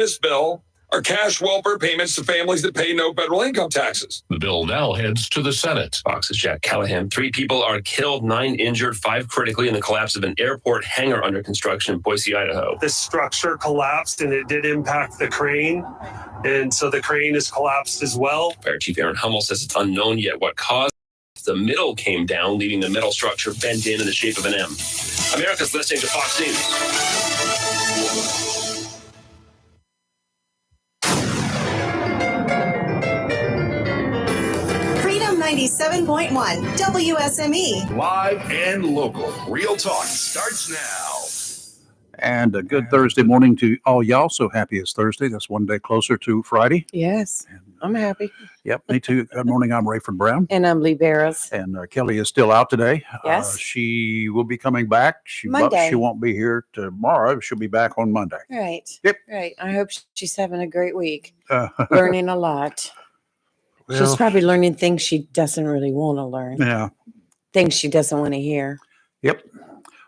This bill are cash welfare payments to families that pay no federal income taxes. The bill now heads to the Senate. Fox's Jack Callahan. 3 people are killed, 9 injured, 5 critically in the collapse of an airport hangar under construction in Boise, Idaho. This structure collapsed and it did impact the crane. And so the crane is collapsed as well. Fire Chief Aaron Hummel says it's unknown yet what caused. The middle came down, leaving the metal structure bent in the shape of an M. America's listening to Fox News. Freedom 97.1 WSME. Live and local. Real talk starts now. And a good Thursday morning to all y'all. So happy it's Thursday. That's one day closer to Friday. Yes, I'm happy. Yep, me too. Good morning. I'm Rayford Brown. And I'm Lee Barrows. And Kelly is still out today. Yes. She will be coming back. Monday. She won't be here tomorrow. She'll be back on Monday. Right. Yep. Right. I hope she's having a great week. Learning a lot. Well, She's probably learning things she doesn't really want to learn. Yeah. Things she doesn't want to hear. Yep.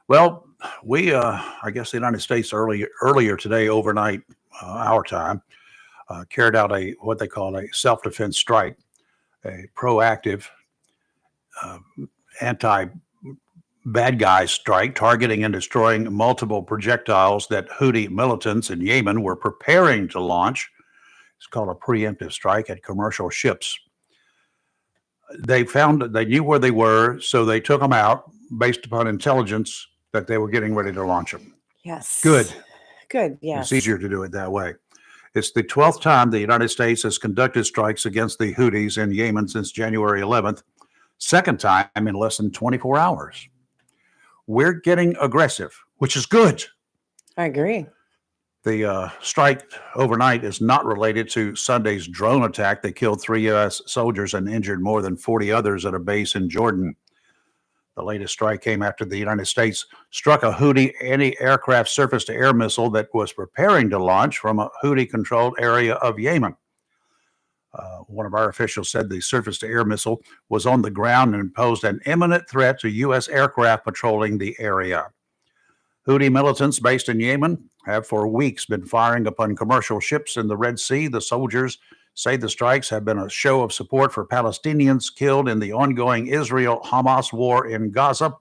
Well, we, I guess the United States earlier today, overnight, our time, carried out what they call a self-defense strike, a proactive anti-bad guy strike, targeting and destroying multiple projectiles that Houthi militants in Yemen were preparing to launch. It's called a preemptive strike at commercial ships. They found that they knew where they were, so they took them out based upon intelligence that they were getting ready to launch them. Yes. Good. Good. Yes. It's easier to do it that way. It's the 12th time the United States has conducted strikes against the Houthis in Yemen since January 11th. Second time in less than 24 hours. We're getting aggressive, which is good. I agree. The strike overnight is not related to Sunday's drone attack that killed 3 U.S. soldiers and injured more than 40 others at a base in Jordan. The latest strike came after the United States struck a Houthi anti-aircraft surface-to-air missile that was preparing to launch from a Houthi-controlled area of Yemen. One of our officials said the surface-to-air missile was on the ground and posed an imminent threat to U.S. aircraft patrolling the area. Houthi militants based in Yemen have for weeks been firing upon commercial ships in the Red Sea. The soldiers say the strikes have been a show of support for Palestinians killed in the ongoing Israel-Hamas war in Gaza.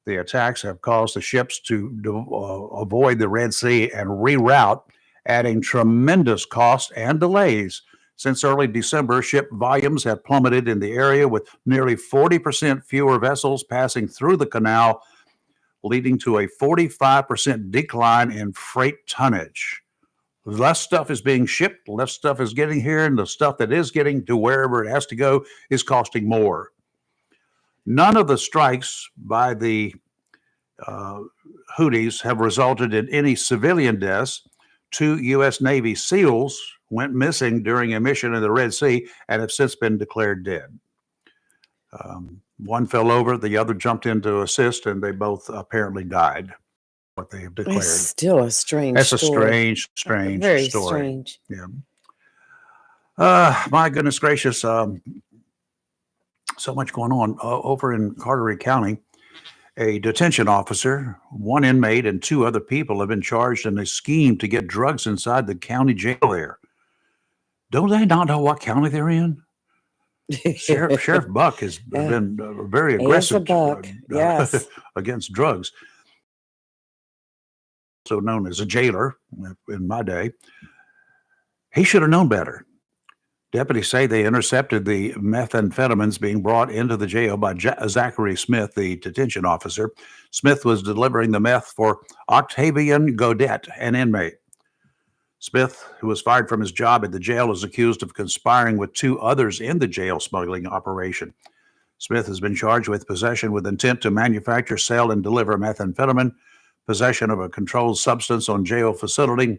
The attacks have caused the ships to avoid the Red Sea and reroute, adding tremendous costs and delays. Since early December, ship volumes have plummeted in the area, with nearly 40% fewer vessels passing through the canal, leading to a 45% decline in freight tonnage. Less stuff is being shipped, less stuff is getting here, and the stuff that is getting to wherever it has to go is costing more. None of the strikes by the Houthis have resulted in any civilian deaths. 2 U.S. Navy SEALs went missing during a mission in the Red Sea and have since been declared dead. One fell over, the other jumped in to assist, and they both apparently died. What they have declared. It's still a strange That's story. a strange Very story. strange. Yeah. My goodness gracious. So much going on over in Carteret County. A detention officer, 1 inmate, and 2 other people have been charged in a scheme to get drugs inside the county jail there. Don't they not know what county they're in? Sheriff Buck has been very aggressive Yes. against drugs. So known as a jailer in my day. He should have known better. Deputies say they intercepted the methamphetamines being brought into the jail by Zachary Smith, the detention officer. Smith was delivering the meth for Octavian Godet, an inmate. Smith, who was fired from his job at the jail, is accused of conspiring with 2 others in the jail smuggling operation. Smith has been charged with possession with intent to manufacture, sell, and deliver methamphetamine, possession of a controlled substance on jail facility,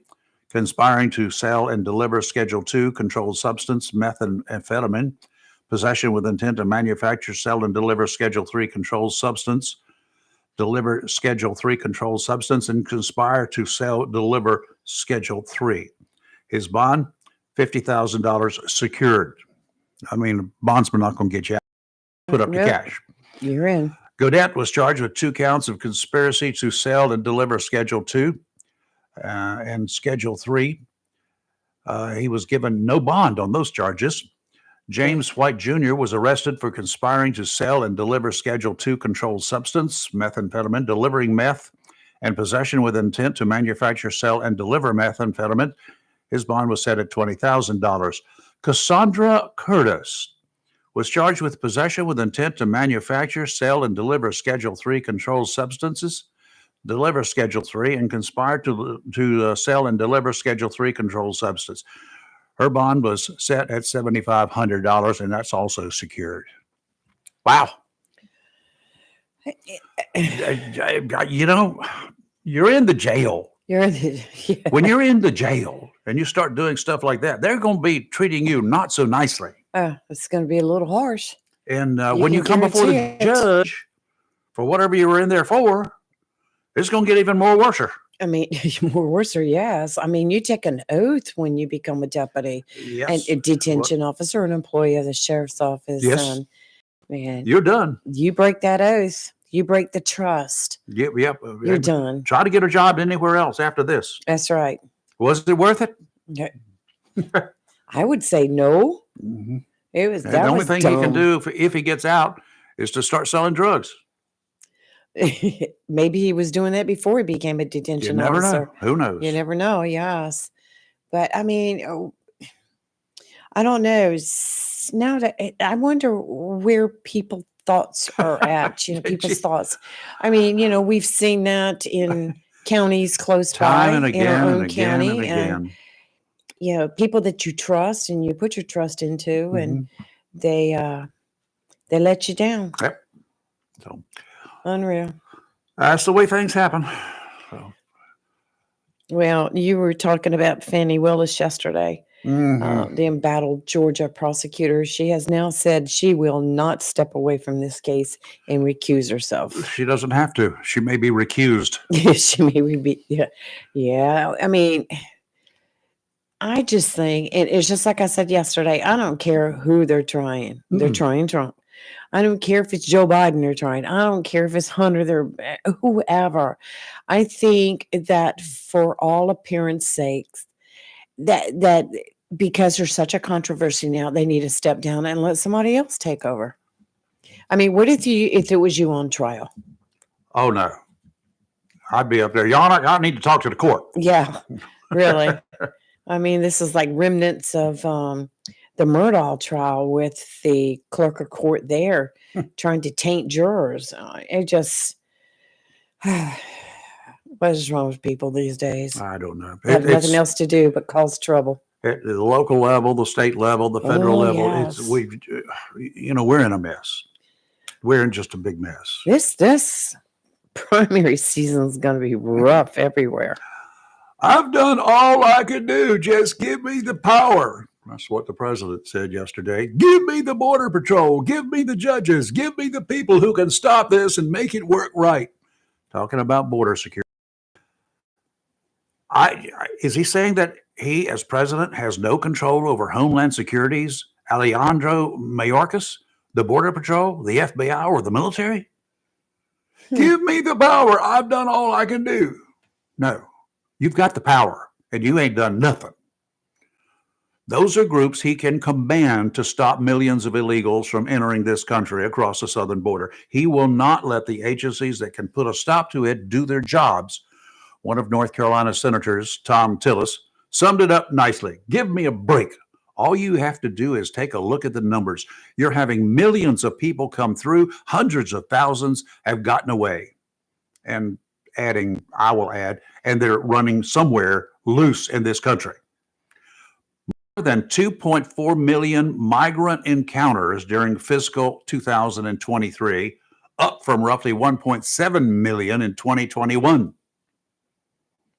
conspiring to sell and deliver Schedule II controlled substance, methamphetamine, possession with intent to manufacture, sell, and deliver Schedule III controlled substance, deliver Schedule III controlled substance, and conspire to sell, deliver Schedule III. His bond, $50,000 secured. I mean, bondsman not going to get you out. Put up the cash. You're in. Godet was charged with 2 counts of conspiracy to sell and deliver Schedule II. and Schedule 3. He was given no bond on those charges. James White Jr. was arrested for conspiring to sell and deliver Schedule 2 controlled substance, methamphetamine, delivering meth, and possession with intent to manufacture, sell, and deliver methamphetamine. His bond was set at $20,000. Cassandra Curtis was charged with possession with intent to manufacture, sell, and deliver Schedule 3 controlled substances, deliver Schedule 3, and conspire to sell and deliver Schedule 3 controlled substance. Her bond was set at $7,500, and that's also secured. Wow. You know, you're in the jail. You're the, yeah. When you're in the jail and you start doing stuff like that, they're going to be treating you not so nicely. It's going to be a little harsh. And when you come before the guarantee judge for whatever you were in there for, it's going to get even more worse. I mean, more worse, yes. I mean, you take an oath when you become a deputy, Yes. and a detention officer, an employee of the sheriff's office. Yes. And man, You're done. you break that oath, you break the trust. Yep. You're done. Try to get a job anywhere else after this. That's right. Was it worth it? Okay. I would say no. Mm-hmm. It was. The That only was thing dumb. he can do if he gets out is to start selling drugs. Maybe he was doing that before he became a You detention never officer. know. Who knows? You never know. Yes, but I mean, I don't know. Now that I wonder where people thoughts are at. You know, people's thoughts. I mean, you know, we've seen that in counties close by, Time and in our again own and again county, and again. you know, people that you trust and you put your trust into, and Mm-hmm. they let you down. Yep. So Unreal. that's the way things happen. So, Well, you were talking about Fannie Willis yesterday, mhm. the embattled Georgia prosecutor. She has now said she will not step away from this case and recuse herself. She doesn't have to. She may be recused. She may be, yeah. I mean, I just think it's just like I said yesterday. I don't care who they're trying. They're trying Trump. I don't care if it's Joe Biden they're trying. I don't care if it's Hunter, they're whoever. I think that for all appearance sakes, that because there's such a controversy now, they need to step down and let somebody else take over. I mean, what if it was you on trial? Oh no, I'd be up there. Y'all, I need to talk to the court. Yeah, really. I mean, this is like remnants of the Murdaugh trial with the clerk of court there trying to taint jurors. It just, what is wrong with people these days? I don't know. They have nothing else to do but cause trouble. At the local level, the state level, the federal level, yes. we're in a mess. We're in just a big mess. This primary season is going to be rough everywhere. I've done all I could do. Just give me the power. That's what the president said yesterday. Give me the border patrol. Give me the judges. Give me the people who can stop this and make it work right. Talking about border security. Is he saying that he, as president, has no control over Homeland Security's Alejandro Mayorkas, the Border Patrol, the FBI, or the military? Give me the power. I've done all I can do. No, you've got the power, and you ain't done nothing. Those are groups he can command to stop millions of illegals from entering this country across the southern border. He will not let the agencies that can put a stop to it do their jobs. One of North Carolina's senators, Tom Tillis, summed it up nicely. Give me a break. All you have to do is take a look at the numbers. You're having millions of people come through. Hundreds of thousands have gotten away. And adding, I will add, and they're running somewhere loose in this country. More than 2.4 million migrant encounters during fiscal 2023, up from roughly 1.7 million in 2021.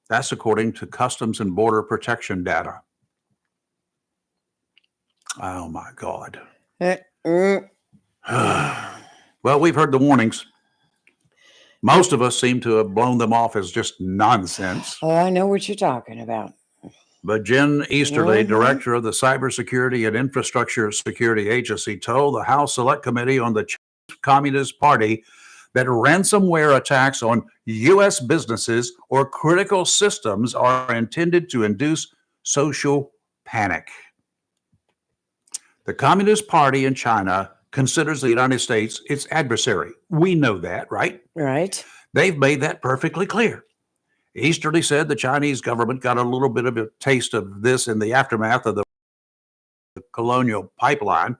That's according to Customs and Border Protection data. Oh my God. Well, we've heard the warnings. Most of us seem to have blown them off as just nonsense. Oh, I know what you're talking about. But Jen Easterly, director of the Cybersecurity and Infrastructure Security Agency, told the House Select Committee on the Communist Party that ransomware attacks on U.S. businesses or critical systems are intended to induce social panic. The Communist Party in China considers the United States its adversary. We know that, right? Right. They've made that perfectly clear. Easterly said the Chinese government got a little bit of a taste of this in the aftermath of the Colonial Pipeline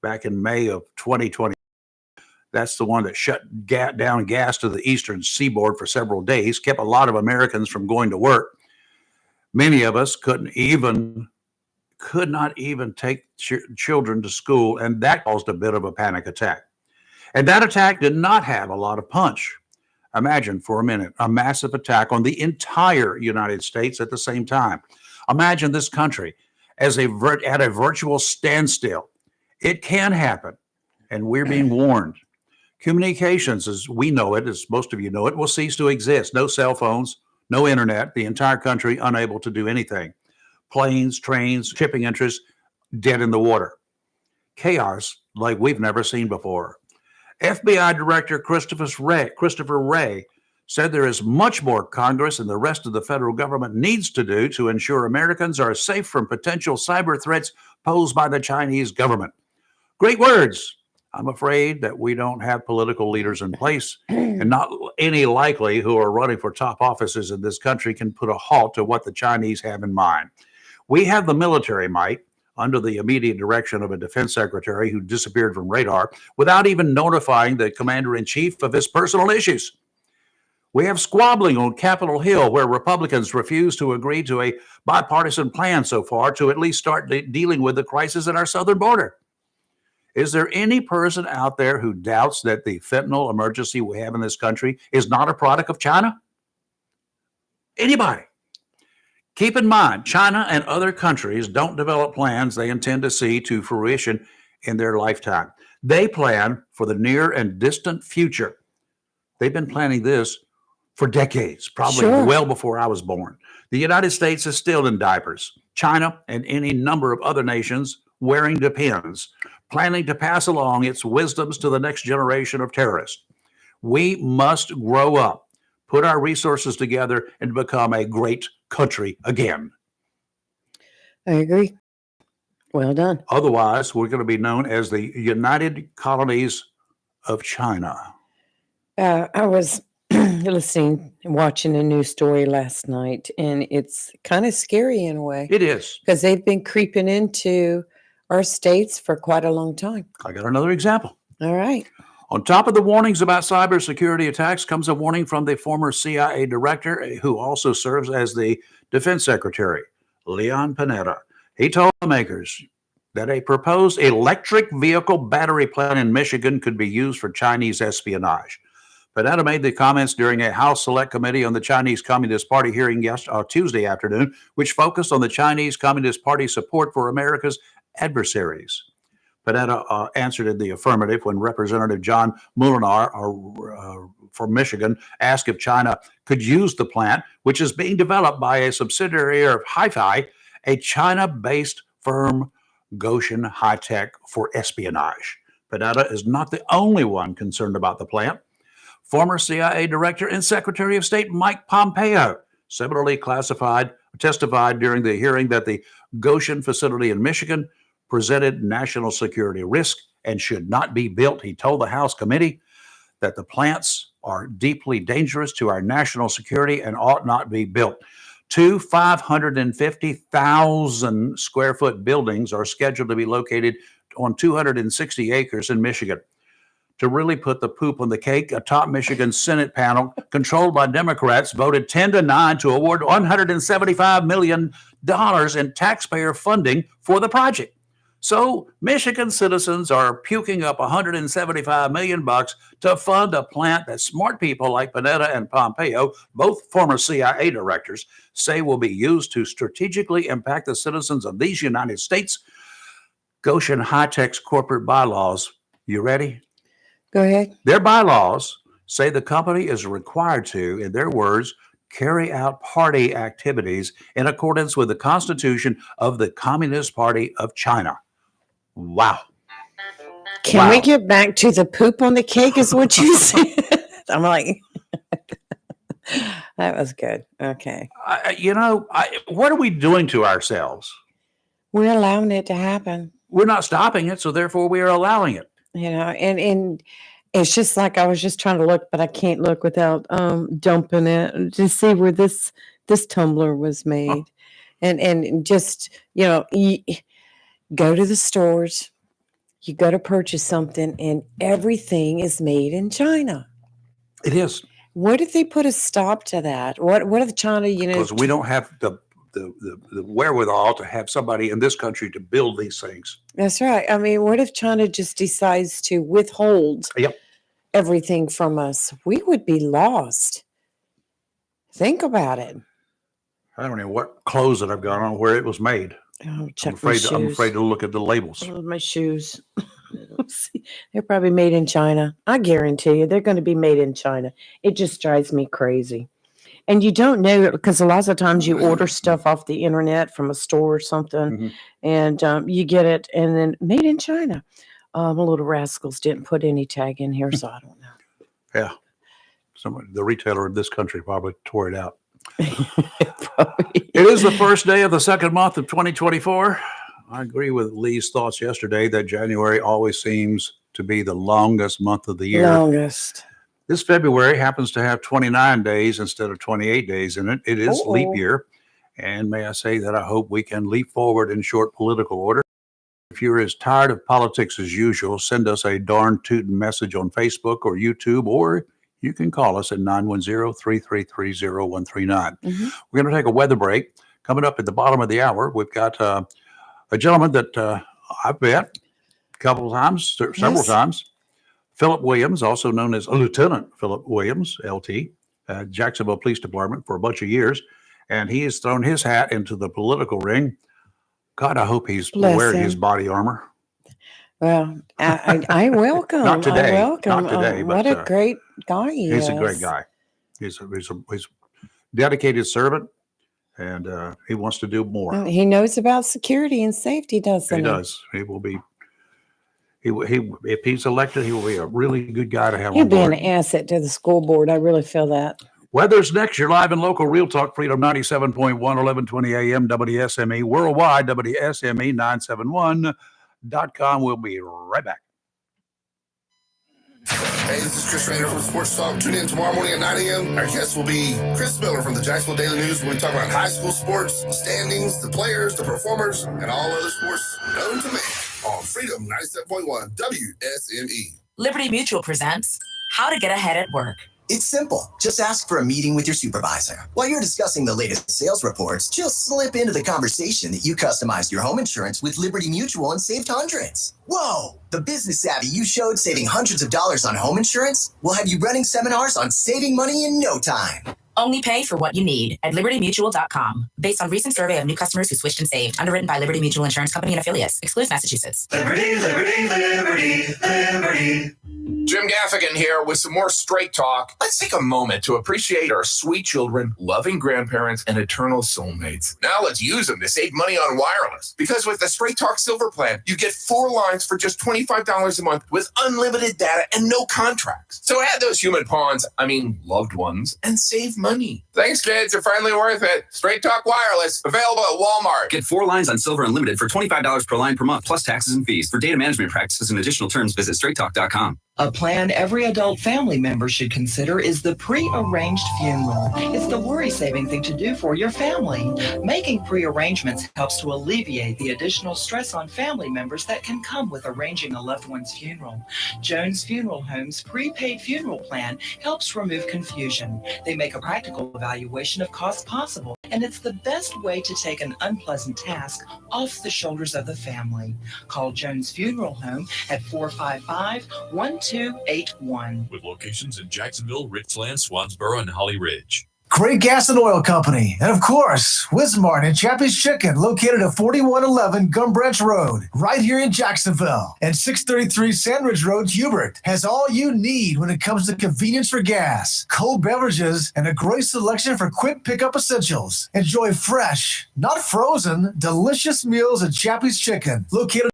back in May of 2020. That's the one that shut down gas to the eastern seaboard for several days, kept a lot of Americans from going to work. Many of us could not even take children to school, and that caused a bit of a panic attack. And that attack did not have a lot of punch. Imagine for a minute a massive attack on the entire United States at the same time. Imagine this country as at a virtual standstill. It can happen, and we're being warned. Communications, as we know it, as most of you know it, will cease to exist. No cell phones, no internet, the entire country unable to do anything. Planes, trains, shipping interests, dead in the water. Chaos like we've never seen before. FBI Director Christopher Wray said there is much more Congress and the rest of the federal government needs to do to ensure Americans are safe from potential cyber threats posed by the Chinese government. Great words. I'm afraid that we don't have political leaders in place, and not any likely who are running for top offices in this country can put a halt to what the Chinese have in mind. We have the military might, under the immediate direction of a defense secretary who disappeared from radar without even notifying the commander-in-chief of his personal issues. We have squabbling on Capitol Hill, where Republicans refuse to agree to a bipartisan plan so far to at least start dealing with the crisis at our southern border. Is there any person out there who doubts that the fentanyl emergency we have in this country is not a product of China? Anybody? Keep in mind, China and other countries don't develop plans they intend to see to fruition in their lifetime. They plan for the near and distant future. They've been planning this for decades, probably well before I was born. The United States is still in diapers. China and any number of other nations wearing Depends, planning to pass along its wisdoms to the next generation of terrorists. We must grow up, put our resources together, and become a great country again. I agree. Well done. Otherwise, we're going to be known as the United Colonies of China. I was listening and watching a news story last night, and it's kind of scary in a way. It is. Because they've been creeping into our states for quite a long time. I got another example. All right. On top of the warnings about cybersecurity attacks comes a warning from the former CIA director, who also serves as the defense secretary, Leon Panetta. He told lawmakers that a proposed electric vehicle battery plant in Michigan could be used for Chinese espionage. Panetta made the comments during a House Select Committee on the Chinese Communist Party hearing Tuesday afternoon, which focused on the Chinese Communist Party's support for America's adversaries. Panetta answered in the affirmative when Representative John Molinar from Michigan asked if China could use the plant, which is being developed by a subsidiary of Hi-Fi, a China-based firm, Goshen High Tech, for espionage. Panetta is not the only one concerned about the plant. Former CIA Director and Secretary of State Mike Pompeo similarly testified during the hearing that the Goshen facility in Michigan presented national security risk and should not be built. He told the House committee that the plants are deeply dangerous to our national security and ought not be built. Two 550,000 square foot buildings are scheduled to be located on 260 acres in Michigan. To really put the poop on the cake, a top Michigan Senate panel controlled by Democrats voted 10-9 to award $175 million in taxpayer funding for the project. So Michigan citizens are puking up $175 million to fund a plant that smart people like Panetta and Pompeo, both former CIA directors, say will be used to strategically impact the citizens of these United States. Goshen High Tech's corporate bylaws. You ready? Go ahead. Their bylaws say the company is required to, in their words, carry out party activities in accordance with the Constitution of the Communist Party of China. Wow. Can we get back to the poop on the cake is what you said? I'm like, That was good. Okay. What are we doing to ourselves? We're allowing it to happen, We're not stopping it, so therefore we are allowing it. and it's just like I was just trying to look, but I can't look without dumping it to see where this tumbler was made. And just, you go to the stores, you go to purchase something, and everything is made in China. It is. What if they put a stop to that? What if China, Because we don't have the wherewithal to have somebody in this country to build these things. That's right. I mean, what if China just decides to withhold everything from us? We would be lost. Think about it. I don't know what clothes that I've got on, where it was made. Oh, check my shoes. I'm afraid to look at the labels. Oh, my shoes. They're probably made in China. I guarantee you they're going to be made in China. It just drives me crazy. And you don't know, because a lot of times you order stuff off the internet from a store or something, and you get it, and then made in China. Little rascals didn't put any tag in here, so I don't know. Yeah. The retailer in this country probably tore it out. Probably. It is the first day of the second month of 2024. I agree with Lee's thoughts yesterday that January always seems to be the longest month of the year. Longest. This February happens to have 29 days instead of 28 days in it. It is leap year. And may I say that I hope we can leap forward in short political order. If you're as tired of politics as usual, send us a darn tootin' message on Facebook or YouTube, or you can call us at 910-333-0139. We're going to take a weather break. Coming up at the bottom of the hour, we've got a gentleman that I've met a couple of times, several times. Philip Williams, also known as Lieutenant Philip Williams, LT, Jacksonville Police Department for a bunch of years. And he has thrown his hat into the political ring. God, I hope he's wearing his body armor. Well, I welcome. Not today. I welcome. Not today. What a great guy he is. He's a great guy. He's a dedicated servant, and he wants to do more. He knows about security and safety, doesn't he? He does. He will be. He if he's elected, he will be a really good guy to have He'll on be board. an asset to the school board. I really feel that. Weather's next. You're live and local. Real Talk Freedom 97.1, 1120 a.m. WSME. Worldwide, WSME971.com. We'll be right back. Hey, this is Chris Rainer from Sports Talk. Tune in tomorrow morning at 9 a.m. Our guest will be Chris Miller from the Jacksonville Daily News. We'll be talking about high school sports, standings, the players, the performers, and all other sports known to man on Freedom 97.1 WSME. Liberty Mutual presents How to Get Ahead at Work. It's simple. Just ask for a meeting with your supervisor. While you're discussing the latest sales reports, just slip into the conversation that you customized your home insurance with Liberty Mutual and saved hundreds. Whoa! The business savvy you showed saving hundreds of dollars on home insurance will have you running seminars on saving money in no time. Only pay for what you need at libertymutual.com. Based on recent survey of new customers who switched and saved. Underwritten by Liberty Mutual Insurance Company and affiliates. Excludes Massachusetts. Liberty, liberty, liberty, liberty. Jim Gaffigan here with some more Straight Talk. Let's take a moment to appreciate our sweet children, loving grandparents, and eternal soulmates. Now let's use them to save money on wireless. Because with the Straight Talk Silver Plan, you get 4 lines for just $25 a month with unlimited data and no contracts. So add those human pawns, loved ones, and save money. Thanks, kids. You're finally worth it. Straight Talk Wireless, available at Walmart. Get 4 lines on Silver Unlimited for $25 per line per month, plus taxes and fees. For data management practices and additional terms, visit straighttalk.com. A plan every adult family member should consider is the pre-arranged funeral. It's the worry-saving thing to do for your family. Making pre-arrangements helps to alleviate the additional stress on family members that can come with arranging a loved one's funeral. Jones Funeral Home's prepaid funeral plan helps remove confusion. They make a practical evaluation of costs possible, and it's the best way to take an unpleasant task off the shoulders of the family. Call Jones Funeral Home at 455-1281. With locations in Jacksonville, Richland, Swansboro, and Holly Ridge. Great Gas and Oil Company. And of course, Wismart and Chappie's Chicken, located at 4111 Gum Branch Road, right here in Jacksonville. And 633 Sandridge Road, Hubert, has all you need when it comes to convenience for gas, cold beverages, and a great selection for quick pickup essentials. Enjoy fresh, not frozen, delicious meals at Chappie's Chicken, located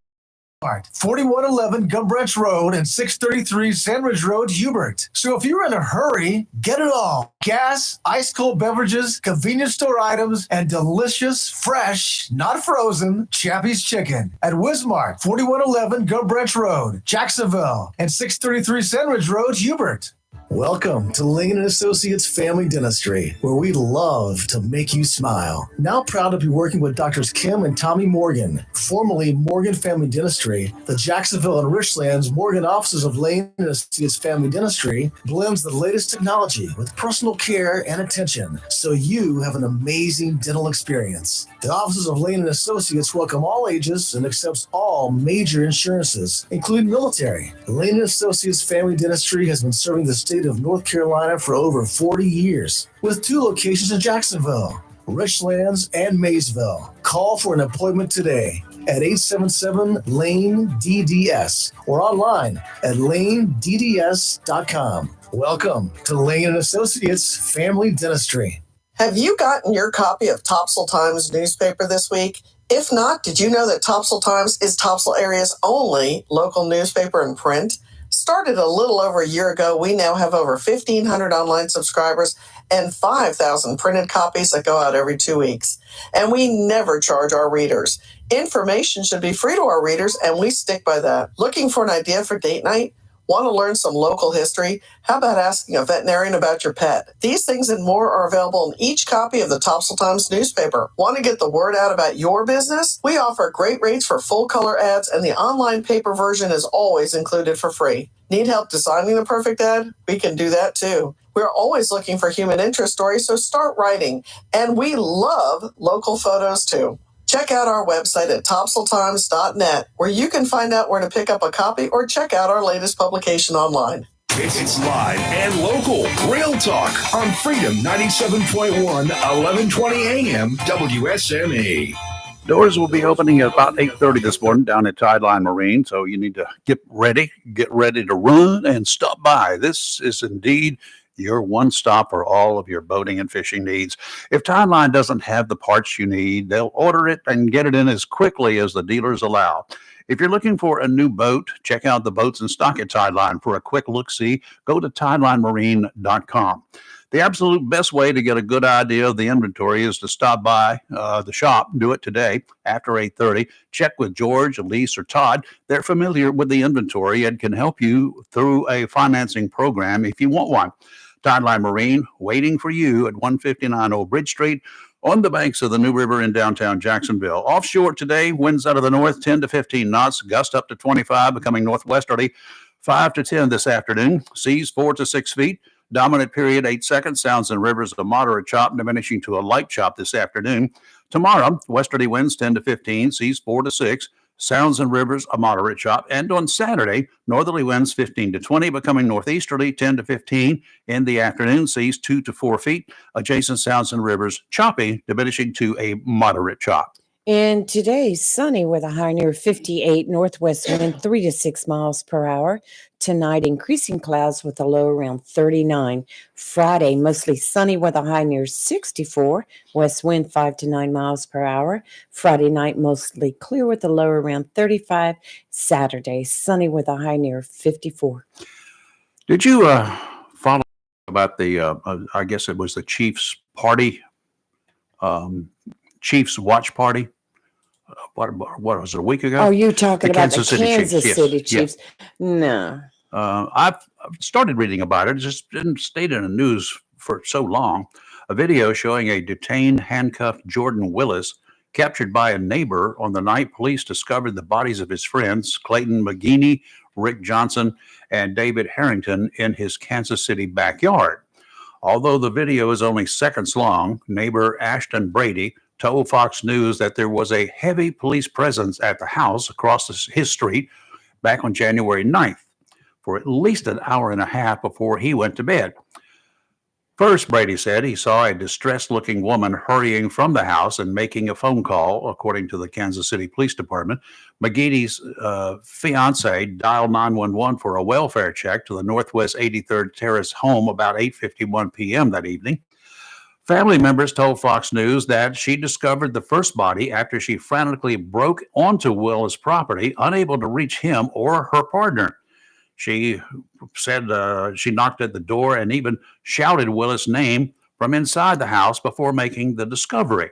Wismart, 4111 Gum Branch Road and 633 Sandridge Road, Hubert. So if you're in a hurry, get it all. Gas, ice cold beverages, convenience store items, and delicious, fresh, not frozen, Chappie's Chicken at Wismart, 4111 Gum Branch Road, Jacksonville, and 633 Sandridge Road, Hubert. Welcome to Lane & Associates Family Dentistry, where we love to make you smile. Now proud to be working with Doctors Kim and Tommy Morgan, formerly Morgan Family Dentistry. The Jacksonville and Richlands Morgan offices of Lane & Associates Family Dentistry blends the latest technology with personal care and attention, so you have an amazing dental experience. The offices of Lane & Associates welcome all ages and accepts all major insurances, including military. Lane & Associates Family Dentistry has been serving the state of North Carolina for over 40 years, with 2 locations in Jacksonville, Richlands, and Maysville. Call for an appointment today at 877-LANE-DDS or online at lanedds.com. Welcome to Lane & Associates Family Dentistry. Have you gotten your copy of Topsail Times newspaper this week? If not, did you know that Topsail Times is Topsail area's only local newspaper in print? Started a little over a year ago, we now have over 1,500 online subscribers and 5,000 printed copies that go out every 2 weeks. And we never charge our readers. Information should be free to our readers, and we stick by that. Looking for an idea for date night? Want to learn some local history? How about asking a veterinarian about your pet? These things and more are available in each copy of the Topsail Times newspaper. Want to get the word out about your business? We offer great rates for full color ads, and the online paper version is always included for free. Need help designing the perfect ad? We can do that too. We're always looking for human interest stories, so start writing. And we love local photos too. Check out our website at topsailtimes.net, where you can find out where to pick up a copy or check out our latest publication online. It's live and local. Real talk on Freedom 97.1, 1120 AM, WSME. Doors will be opening at about 8:30 this morning down at Tideline Marine, so you need to get ready to run and stop by. This is indeed your one stop for all of your boating and fishing needs. If Tideline doesn't have the parts you need, they'll order it and get it in as quickly as the dealers allow. If you're looking for a new boat, check out the boats in stock at Tideline. For a quick look-see, go to tidelinemarine.com. The absolute best way to get a good idea of the inventory is to stop by the shop. Do it today after 8:30. Check with George, Elise, or Todd. They're familiar with the inventory and can help you through a financing program if you want one. Tideline Marine, waiting for you at 159 Old Bridge Street on the banks of the New River in downtown Jacksonville. Offshore today, winds out of the north 10 to 15 knots, gust up to 25, becoming northwesterly 5 to 10 this afternoon. Seas 4 to 6 feet. Dominant period 8 seconds. Sounds and rivers a moderate chop, diminishing to a light chop this afternoon. Tomorrow, westerly winds 10 to 15, seas 4 to 6. Sounds and rivers a moderate chop. And on Saturday, northerly winds 15 to 20, becoming northeasterly 10 to 15 in the afternoon, seas 2 to 4 feet. Adjacent sounds and rivers choppy, diminishing to a moderate chop. And today, sunny with a high near 58, northwest wind 3 to 6 miles per hour. Tonight, increasing clouds with a low around 39. Friday, mostly sunny with a high near 64, west wind 5 to 9 miles per hour. Friday night, mostly clear with a low around 35. Saturday, sunny with a high near 54. Did you follow about the, I guess it was the Chiefs party, Chiefs watch party? What was it, a week ago? Oh, you're talking about the Kansas City Chiefs. Chiefs. No. I've started reading about it. It just didn't stay in the news for so long. A video showing a detained, handcuffed Jordan Willis captured by a neighbor on the night police discovered the bodies of his friends, Clayton McGeeney, Rick Johnson, and David Harrington in his Kansas City backyard. Although the video is only seconds long, neighbor Ashton Brady told Fox News that there was a heavy police presence at the house across his street back on January 9th for at least an hour and a half before he went to bed. First, Brady said he saw a distressed-looking woman hurrying from the house and making a phone call, according to the Kansas City Police Department. McGee's fiance dialed 911 for a welfare check to the Northwest 83rd Terrace home about 8:51 p.m. that evening. Family members told Fox News that she discovered the first body after she frantically broke onto Willis' property, unable to reach him or her partner. She said she knocked at the door and even shouted Willis' name from inside the house before making the discovery.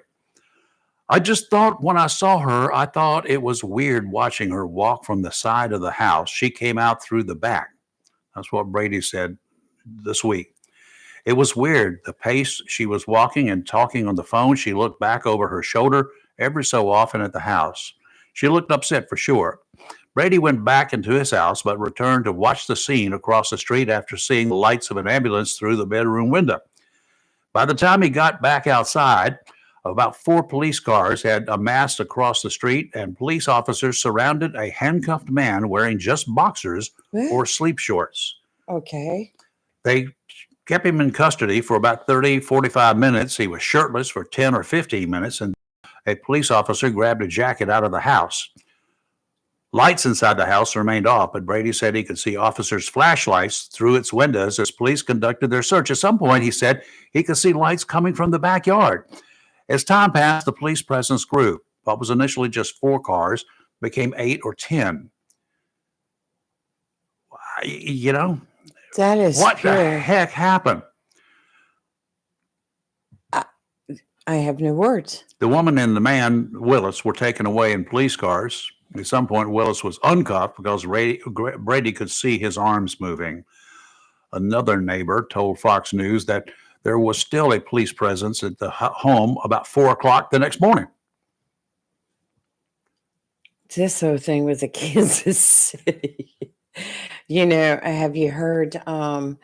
I just thought when I saw her, I thought it was weird watching her walk from the side of the house. She came out through the back. That's what Brady said this week. It was weird, the pace she was walking and talking on the phone. She looked back over her shoulder every so often at the house. She looked upset for sure. Brady went back into his house, but returned to watch the scene across the street after seeing the lights of an ambulance through the bedroom window. By the time he got back outside, about 4 police cars had amassed across the street, and police officers surrounded a handcuffed man wearing just boxers or sleep shorts. Okay. They kept him in custody for about 30, 45 minutes. He was shirtless for 10 or 15 minutes, and a police officer grabbed a jacket out of the house. Lights inside the house remained off, but Brady said he could see officers' flashlights through its windows as police conducted their search. At some point, he said he could see lights coming from the backyard. As time passed, the police presence grew. What was initially just 4 cars became 8 or 10. You know, that is what the heck happened? I have no words. The woman and the man, Willis, were taken away in police cars. At some point, Willis was uncuffed because Brady could see his arms moving. Another neighbor told Fox News that there was still a police presence at the home about 4 o'clock the next morning. This whole thing with the Kansas City. You know, have you heard? I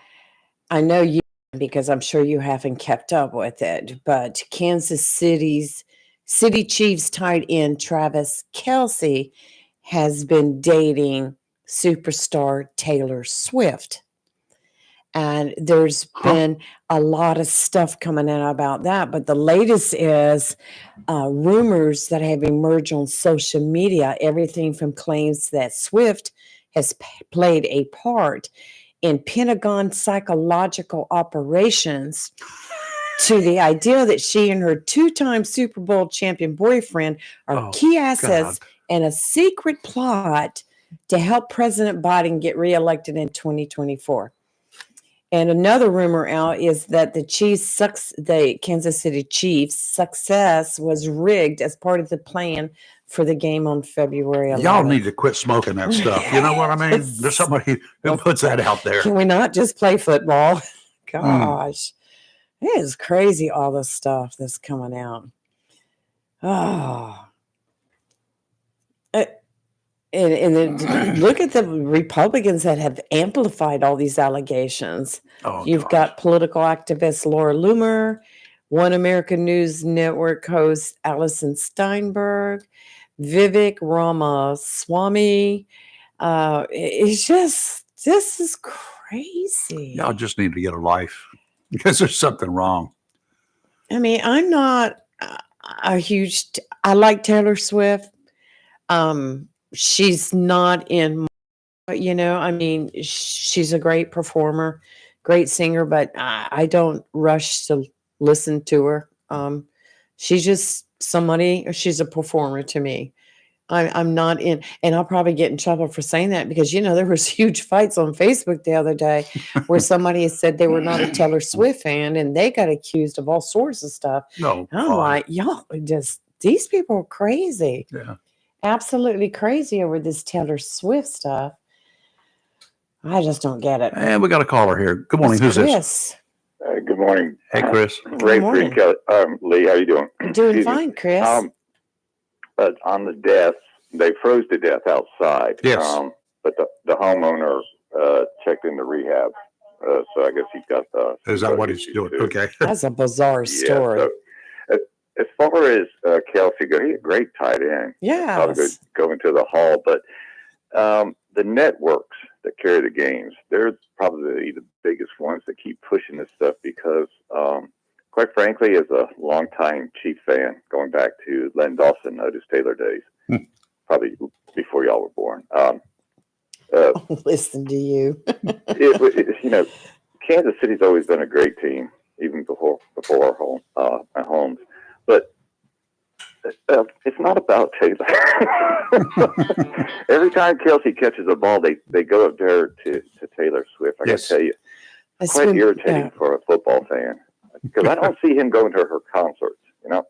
know you, because I'm sure you haven't kept up with it, but Kansas City's City Chiefs tight end Travis Kelce has been dating superstar Taylor Swift. And there's been a lot of stuff coming out about that. But the latest is rumors that have emerged on social media, everything from claims that Swift has played a part in Pentagon psychological operations to the idea that she and her 2-time Super Bowl champion boyfriend are key assets in a secret plot to help President Biden get reelected in 2024. And another rumor out is that the Kansas City Chiefs' success was rigged as part of the plan for the game on February 11th. Y'all need to quit smoking that stuff. You know what I mean? There's somebody who puts that out there. Can we not just play football? Gosh, it is crazy, all the stuff that's coming out. Oh. And then look at the Republicans that have amplified all these allegations. You've got political activist Laura Loomer, One American News Network host Allison Steinberg, Vivek Ramaswamy. It's just, this is crazy. Y'all just need to get a life because there's something wrong. I mean, I'm not I like Taylor Swift. She's not in, I mean, she's a great performer, great singer, but I don't rush to listen to her. She's just she's a performer to me. I'm not in, and I'll probably get in trouble for saying that because, there was huge fights on Facebook the other day where somebody said they were not a Taylor Swift fan and they got accused of all sorts of stuff. No, I'm like, y'all these people are crazy. Yeah. Absolutely crazy over this Taylor Swift stuff. I just don't get it. And we got a caller here. Good morning. Who's this? Good morning. Hey, Chris. Ray morning. Lee, how you doing? Doing fine, Chris. But on the deaths, they froze to death outside. Yes. But the homeowner checked into rehab. So I guess he's got the... Is that what he's doing? Okay. That's a bizarre story. Yeah, so, as far as Kelce goes, he's a great tight end. Yeah. Probably go into the Hall. But the networks that carry the games, they're probably the biggest ones that keep pushing this stuff because, quite frankly, as a longtime Chief fan, going back to Len Dawson, Otis Taylor days, probably before y'all were born. Listen to you. Kansas City's always been a great team. even before our home our homes. But it's not about Taylor. Every time Kelsey catches a ball, they go up there to Taylor Swift. I got to tell you, it's quite irritating for a football fan because I don't see him going to her concerts, you know.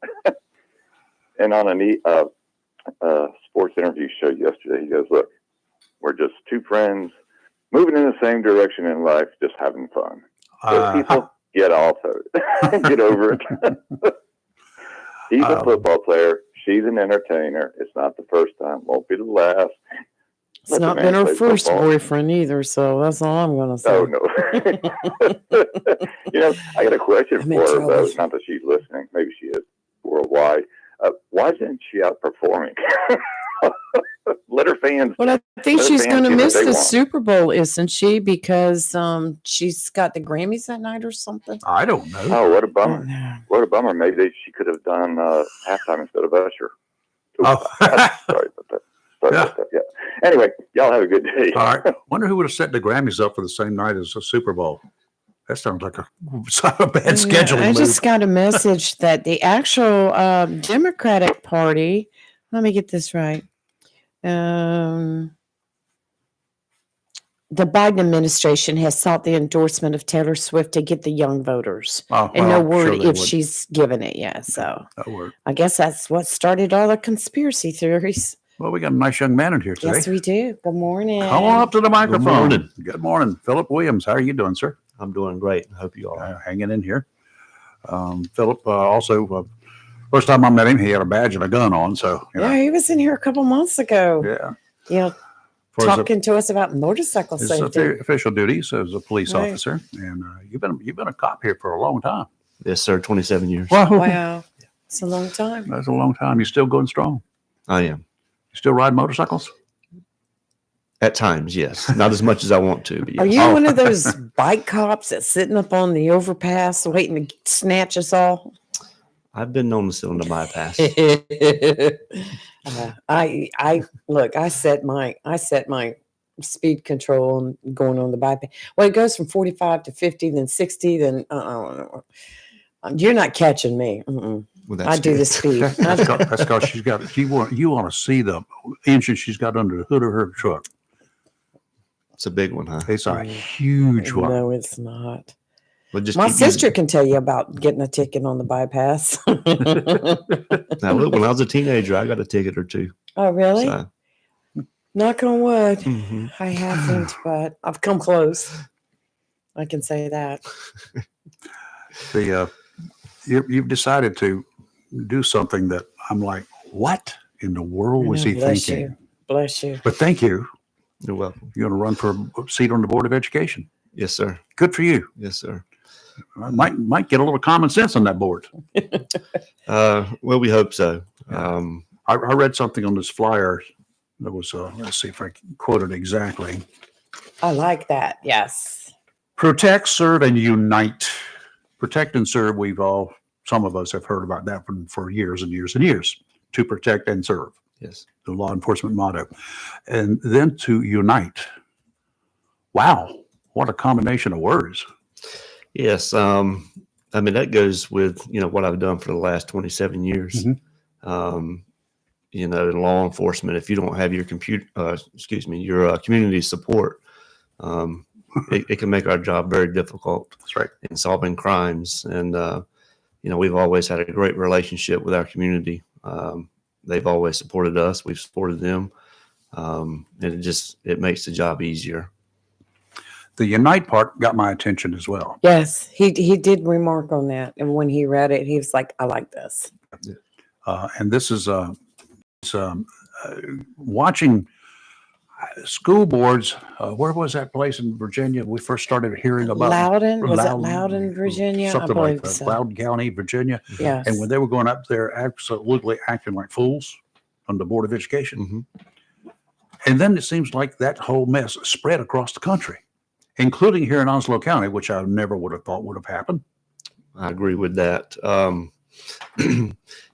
And on a sports interview show yesterday, he goes, "Look, we're just two friends moving in the same direction in life, just having fun. So people get off of it, get over it." He's a football player. She's an entertainer. It's not the first time. Won't be the last. It's not been her first boyfriend either, so that's all I'm going to say. Oh, no. You know, I got a question for her, though. Not that she's listening. Maybe she is worldwide. Why isn't she out performing? Let her fans. Well, I think she's going to miss the Super Bowl, isn't she? Because she's got the Grammys that night or something. I don't know. Oh, what a bummer! What a bummer. Maybe she could have done halftime instead of Usher. Oh, sorry about that. Sorry about that. Yeah. Anyway, y'all have a good day. All right. Wonder who would have set the Grammys up for the same night as the Super Bowl. That sounds like a bad scheduling I move. just got a message that the actual Democratic Party. Let me get this right. The Biden administration has sought the endorsement of Taylor Swift to get the young voters. And no word if she's given it yet. So I guess that's what started all the conspiracy theories. Well, we got a nice young man in here today. Yes, we do. Good morning. Come on up to the microphone. Good morning. Good morning. Philip Williams. How are you doing, sir? I'm doing great. I hope you are. Hanging in here. Philip also, first time I met him, he had a badge and a gun on. So yeah, he was in here a couple months ago. Yeah. You know, talking to us about motorcycle his safety. official duties as a police Right. officer, and you've been a cop here for a long time. Yes, sir. 27 years. Wow. It's a long time. That's a long time. You're still going strong. I am. You still ride motorcycles? At times, yes. Not as much as I want to. But yes. Are you one of those bike cops that's sitting up on the overpass waiting to snatch us all? I've been known to sit on the bypass. I set my speed control and going on the bypass. Well, it goes from 45 to 50, then 60, then you're not catching me. Well, I do the speed. That's because she's got. You want to see the engine she's got under the hood of her truck. It's a big one, huh? It's a huge one. No, it's not. Well, just My keep sister can tell you about getting a ticket on the bypass. Now, look, when I was a teenager, I got a ticket or two. Oh, really? So, Knock on wood. Mm-hmm. I haven't, but I've come close. I can say that. You've decided to do something that I'm like, what in the world was he Bless thinking? you. Bless you. But thank you. You're welcome. You're going to run for a seat on the Board of Education. Yes, sir. Good for you. Yes, sir. I might get a little common sense on that board. Well, we hope so. I read something on this flyer that was, let's see if I can quote it exactly. I like that. Yes. Protect, serve, and unite. Protect and serve, some of us have heard about that for years and years and years. To protect and serve. Yes. The law enforcement motto. And then to unite. Wow. What a combination of words. Yes. I mean, that goes with, what I've done for the last 27 years. Mm-hmm. In law enforcement, if you don't have your community support, it can make our job very difficult. That's right. In solving crimes. And, we've always had a great relationship with our community. They've always supported us. We've supported them. And it makes the job easier. The unite part got my attention as well. Yes. He did remark on that. And when he read it, he was like, I like this. And this is watching school boards. Where was that place in Virginia? We first started hearing about Loudon. Was it Loudon, Virginia? Something I like believe that. so. Loudon County, Virginia. Yes. And when they were going up there, absolutely acting like fools on the Board of Education. Mm-hmm. And then it seems like that whole mess spread across the country, including here in Onslow County, which I never would have thought would have happened. I agree with that.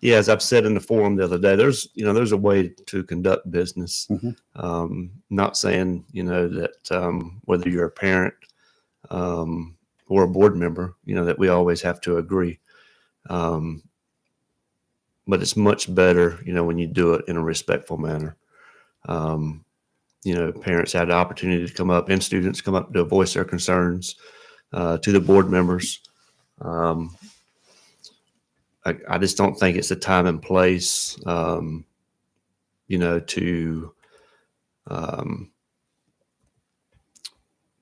Yeah, as I've said in the forum the other day, there's a way to conduct business. Mm-hmm. Not saying, that whether you're a parent or a board member, that we always have to agree. But it's much better, when you do it in a respectful manner. Parents have the opportunity to come up and students come up to voice their concerns to the board members. I just don't think it's the time and place, to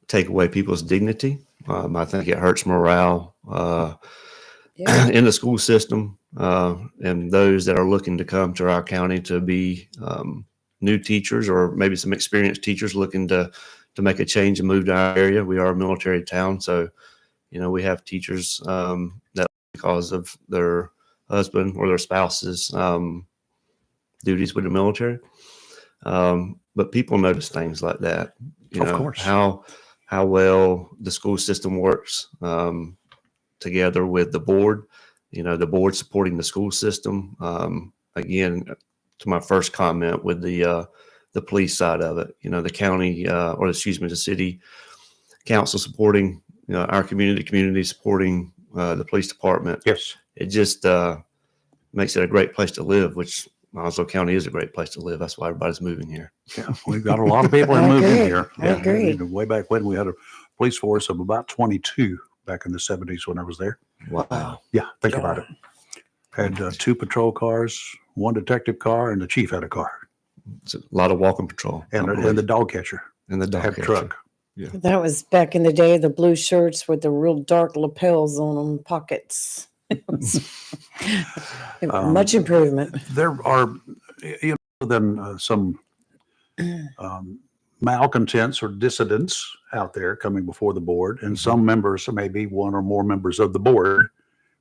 take away people's dignity. I think it hurts morale in the school system, and those that are looking to come to our county to be new teachers, or maybe some experienced teachers looking to make a change and move to our area. We are a military town, so we have teachers that, because of their husband or their spouse's duties with the military. But people notice things like that. Of course. How well the school system works together with the board. The board supporting the school system. Again, to my first comment with the police side of it, the county, the city council supporting our community supporting the police department. Yes. It just makes it a great place to live, which Onslow County is a great place to live. That's why everybody's moving here. Yeah, we've got a lot of people that moved in here. I agree. Way back when, we had a police force of about 22 back in the 70s when I was there. Wow. Yeah, think about it. Had 2 patrol cars, 1 detective car, and the chief had a car. It's a lot of walking patrol. And the dog catcher. And the dog had catcher. truck. Yeah. That was back in the day, the blue shirts with the real dark lapels on them, pockets. Much improvement. There are, then some malcontents or dissidents out there coming before the board, and some members, maybe 1 or more members of the board,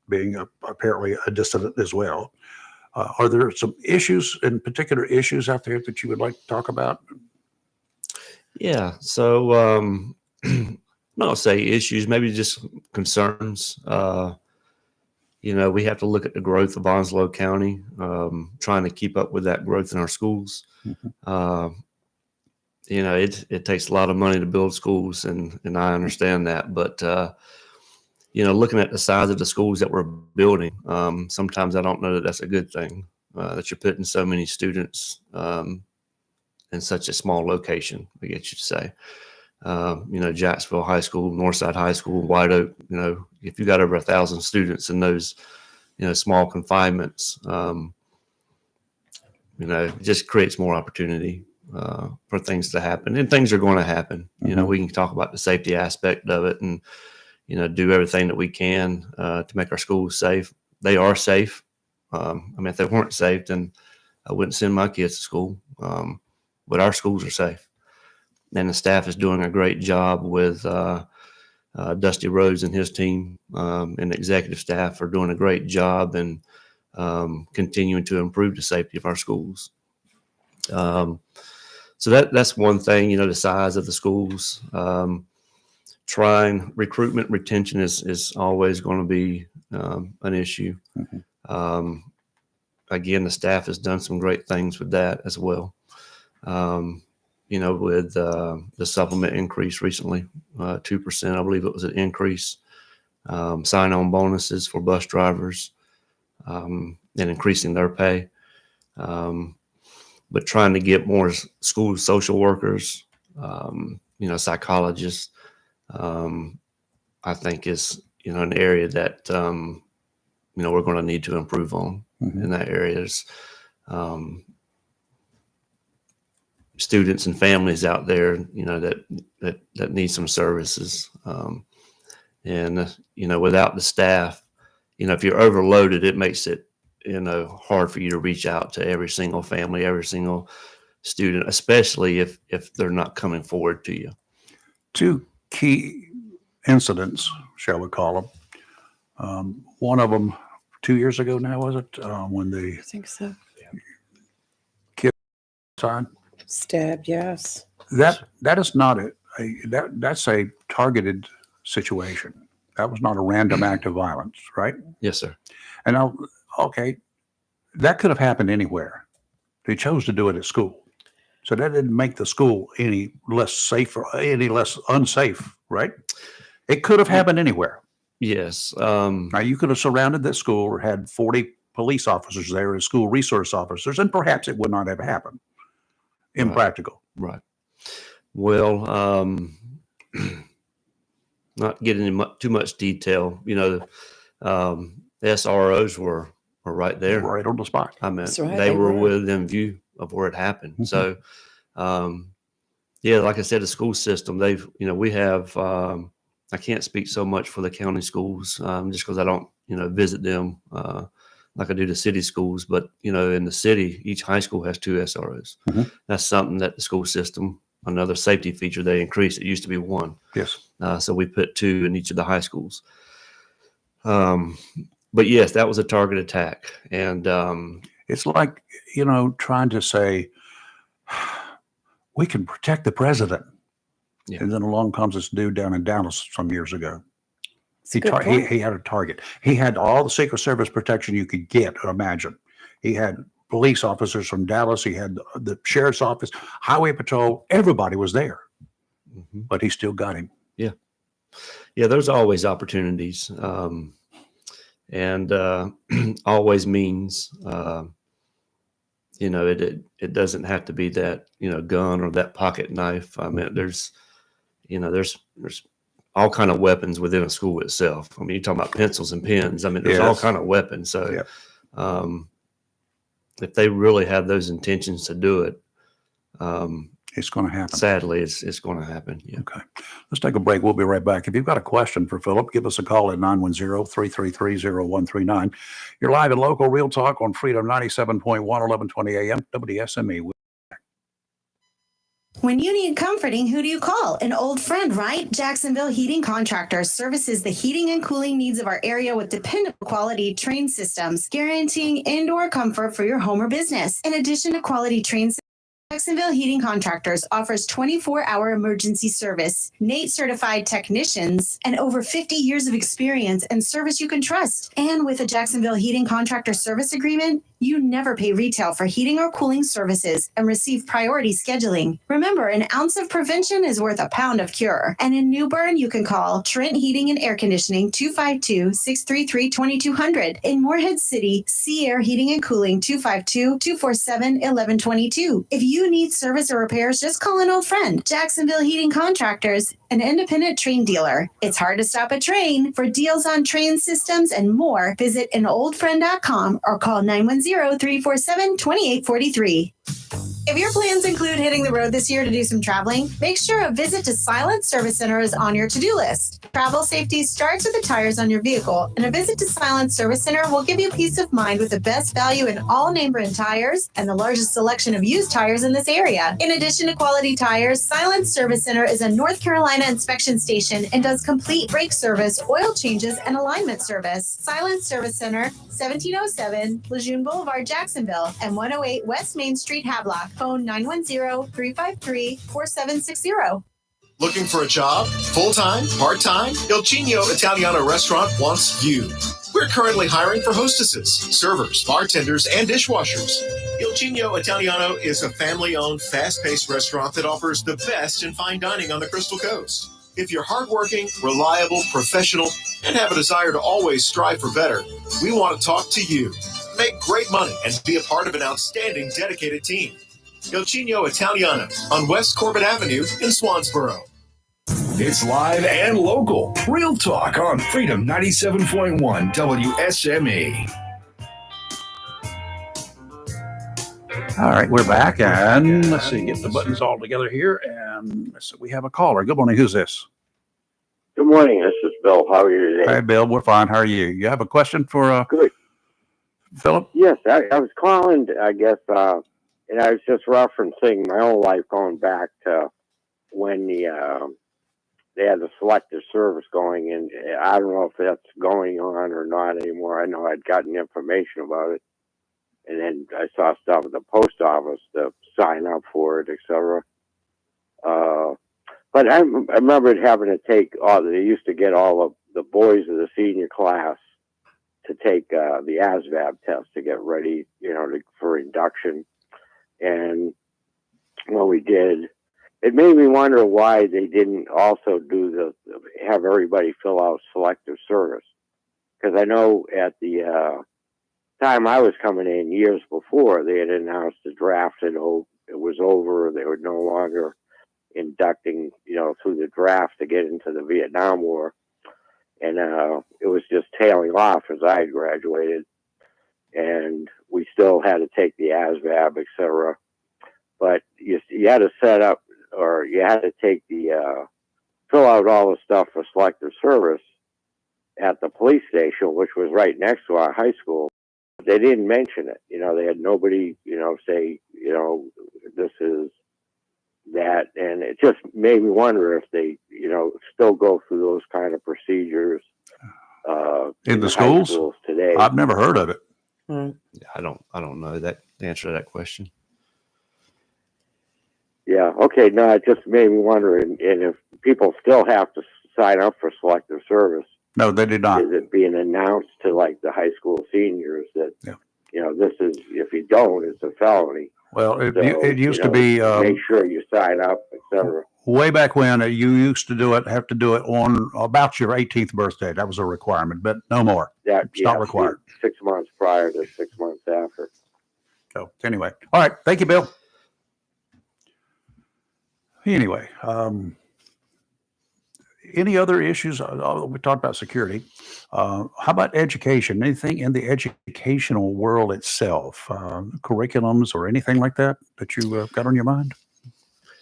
being apparently a dissident as well. Are there some issues, in particular issues out there that you would like to talk about? Yeah. So, I'll say issues, maybe just concerns. We have to look at the growth of Onslow County, trying to keep up with that growth in our schools. It takes a lot of money to build schools, and I understand that. But, looking at the size of the schools that we're building, sometimes I don't know that that's a good thing, that you're putting so many students in such a small location, I guess you'd say. Jacksonville High School, Northside High School, White Oak, if you got over 1,000 students in those, small confinements, it just creates more opportunity for things to happen, and things are going to happen. We can talk about the safety aspect of it and, do everything that we can to make our schools safe. They are safe. If they weren't safe, then I wouldn't send my kids to school. But our schools are safe. And the staff is doing a great job with Dusty Rhodes and his team, and the executive staff are doing a great job and continuing to improve the safety of our schools. So that's one thing, the size of the schools. Recruitment, retention is always going to be an issue. Again, the staff has done some great things with that as well. With the supplement increase recently, 2%, I believe it was an increase, sign-on bonuses for bus drivers, and increasing their pay. But trying to get more school social workers, psychologists, I think is, an area that, we're going to need to improve on in that area. There's, students and families out there, that need some services. Without the staff, if you're overloaded, it makes it, hard for you to reach out to every single family, every single student, especially if they're not coming forward to you. 2 key incidents, shall we call them. One of them 2 years ago now, was it? When the I think so. kid signed? Stabbed, yes. That is not that's a targeted situation. That was not a random act of violence, right? Yes, sir. And that could have happened anywhere. They chose to do it at school. So that didn't make the school any less safe or any less unsafe, right? It could have happened anywhere. Yes. Now, you could have surrounded that school or had 40 police officers there as school resource officers, and perhaps it would not have happened. Impractical. Right. Well, not getting into too much detail, the SROs were right there. Right on the spot. I mean, That's right, they they were were. within view of where it happened. Mhm. So, like I said, the school system, we have, I can't speak so much for the county schools just because I don't, visit them like I do the city schools. But, in the city, each high school has 2 SROs. Mhm. That's something that the school system, another safety feature they increased. It used to be 1. Yes. So we put 2 in each of the high schools. But yes, that was a target attack. And It's like, trying to say, we can protect the president. Yeah. And then along comes this dude down in Dallas some years ago. a good point. He had a target. He had all the Secret Service protection you could get, imagine. He had police officers from Dallas. He had the sheriff's office, highway patrol. Everybody was there, but he still got him. yeah, there's always opportunities. And always means, it doesn't have to be that, gun or that pocket knife. I mean, there's all kind of weapons within a school itself. I mean, you're talking about pencils and pens. I mean, there's all Yes. kind of weapons. So, Yep. if they really have those intentions to do it, It's going to happen. sadly, it's going to happen. Yeah. Okay. Let's take a break. We'll be right back. If you've got a question for Philip, give us a call at 910-333-0139. You're live and local Real Talk on Freedom 97.1, 1120 AM, WSME. When you need comforting, who do you call? An old friend, right? Jacksonville Heating Contractors services the heating and cooling needs of our area with dependable quality train systems, guaranteeing indoor comfort for your home or business. In addition to quality train systems, Jacksonville Heating Contractors offers 24-hour emergency service, NATE certified technicians, and over 50 years of experience and service you can trust. And with a Jacksonville Heating Contractor service agreement, you never pay retail for heating or cooling services and receive priority scheduling. Remember, an ounce of prevention is worth a pound of cure. And in New Bern, you can call Trent Heating and Air Conditioning 252-633-2200. In Morehead City, Sea Air Heating and Cooling 252-247-1122. If you need service or repairs, just call an old friend. Jacksonville Heating Contractors, an independent train dealer. It's hard to stop a train. For deals on train systems and more, visit anoldfriend.com or call 910-347-2843. If your plans include hitting the road this year to do some traveling, make sure a visit to Silent Service Center is on your to-do list. Travel safety starts with the tires on your vehicle, and a visit to Silent Service Center will give you peace of mind with the best value in all name brand tires and the largest selection of used tires in this area. In addition to quality tires, Silent Service Center is a North Carolina inspection station and does complete brake service, oil changes, and alignment service. Silent Service Center, 1707 Lejeune Boulevard, Jacksonville, and 108 West Main Street, Havelock. Phone 910-353-4760. Looking for a job? Full-time? Part-time? Il Cigno Italiano Restaurant wants you. We're currently hiring for hostesses, servers, bartenders, and dishwashers. Il Cigno Italiano is a family-owned, fast-paced restaurant that offers the best in fine dining on the Crystal Coast. If you're hardworking, reliable, professional, and have a desire to always strive for better, we want to talk to you. Make great money and be a part of an outstanding, dedicated team. Il Cigno Italiano on West Corbett Avenue in Swansboro. It's live and local. Real Talk on Freedom 97.1 WSME. All right, we're back, and let's see, get the buttons all together here, and let's see, we have a caller. Good morning. Who's this? Good morning. This is Bill. How are you today? Hi, Bill. We're fine. How are you? You have a question for Good. Philip? Yes, I was calling, I guess, and I was just referencing my own life going back to when they had the selective service going, and I don't know if that's going on or not anymore. I know I'd gotten information about it, and then I saw stuff at the post office to sign up for it, etc. But I remember having to take they used to get all of the boys of the senior class to take the ASVAB test to get ready, for induction. And when we did, it made me wonder why they didn't also do have everybody fill out selective service. Because I know at the time I was coming in years before, they had announced the draft it was over. They were no longer inducting, through the draft to get into the Vietnam War. And it was just tailing off as I had graduated. And we still had to take the ASVAB, et cetera. But you had to set up, or you had to take fill out all the stuff for selective service at the police station, which was right next to our high school. They didn't mention it. They had nobody, say, this is that. And it just made me wonder if they, still go through those kind of procedures in the schools today. I've never heard of it. I don't know the answer to that question. Yeah. Okay. No, it just made me wonder. And if people still have to sign up for selective service. No, they did not. Is it being announced to like the high school seniors that, this is, if you don't, it's a felony. Well, it used to be. Make sure you sign up, et cetera. Way back when you used to have to do it on about your 18th birthday. That was a requirement, but no more. It's not required. 6 months prior to 6 months after. So anyway, all right. Thank you, Bill. Anyway, any other issues? We talked about security. How about education? Anything in the educational world itself, curriculums or anything like that you got on your mind?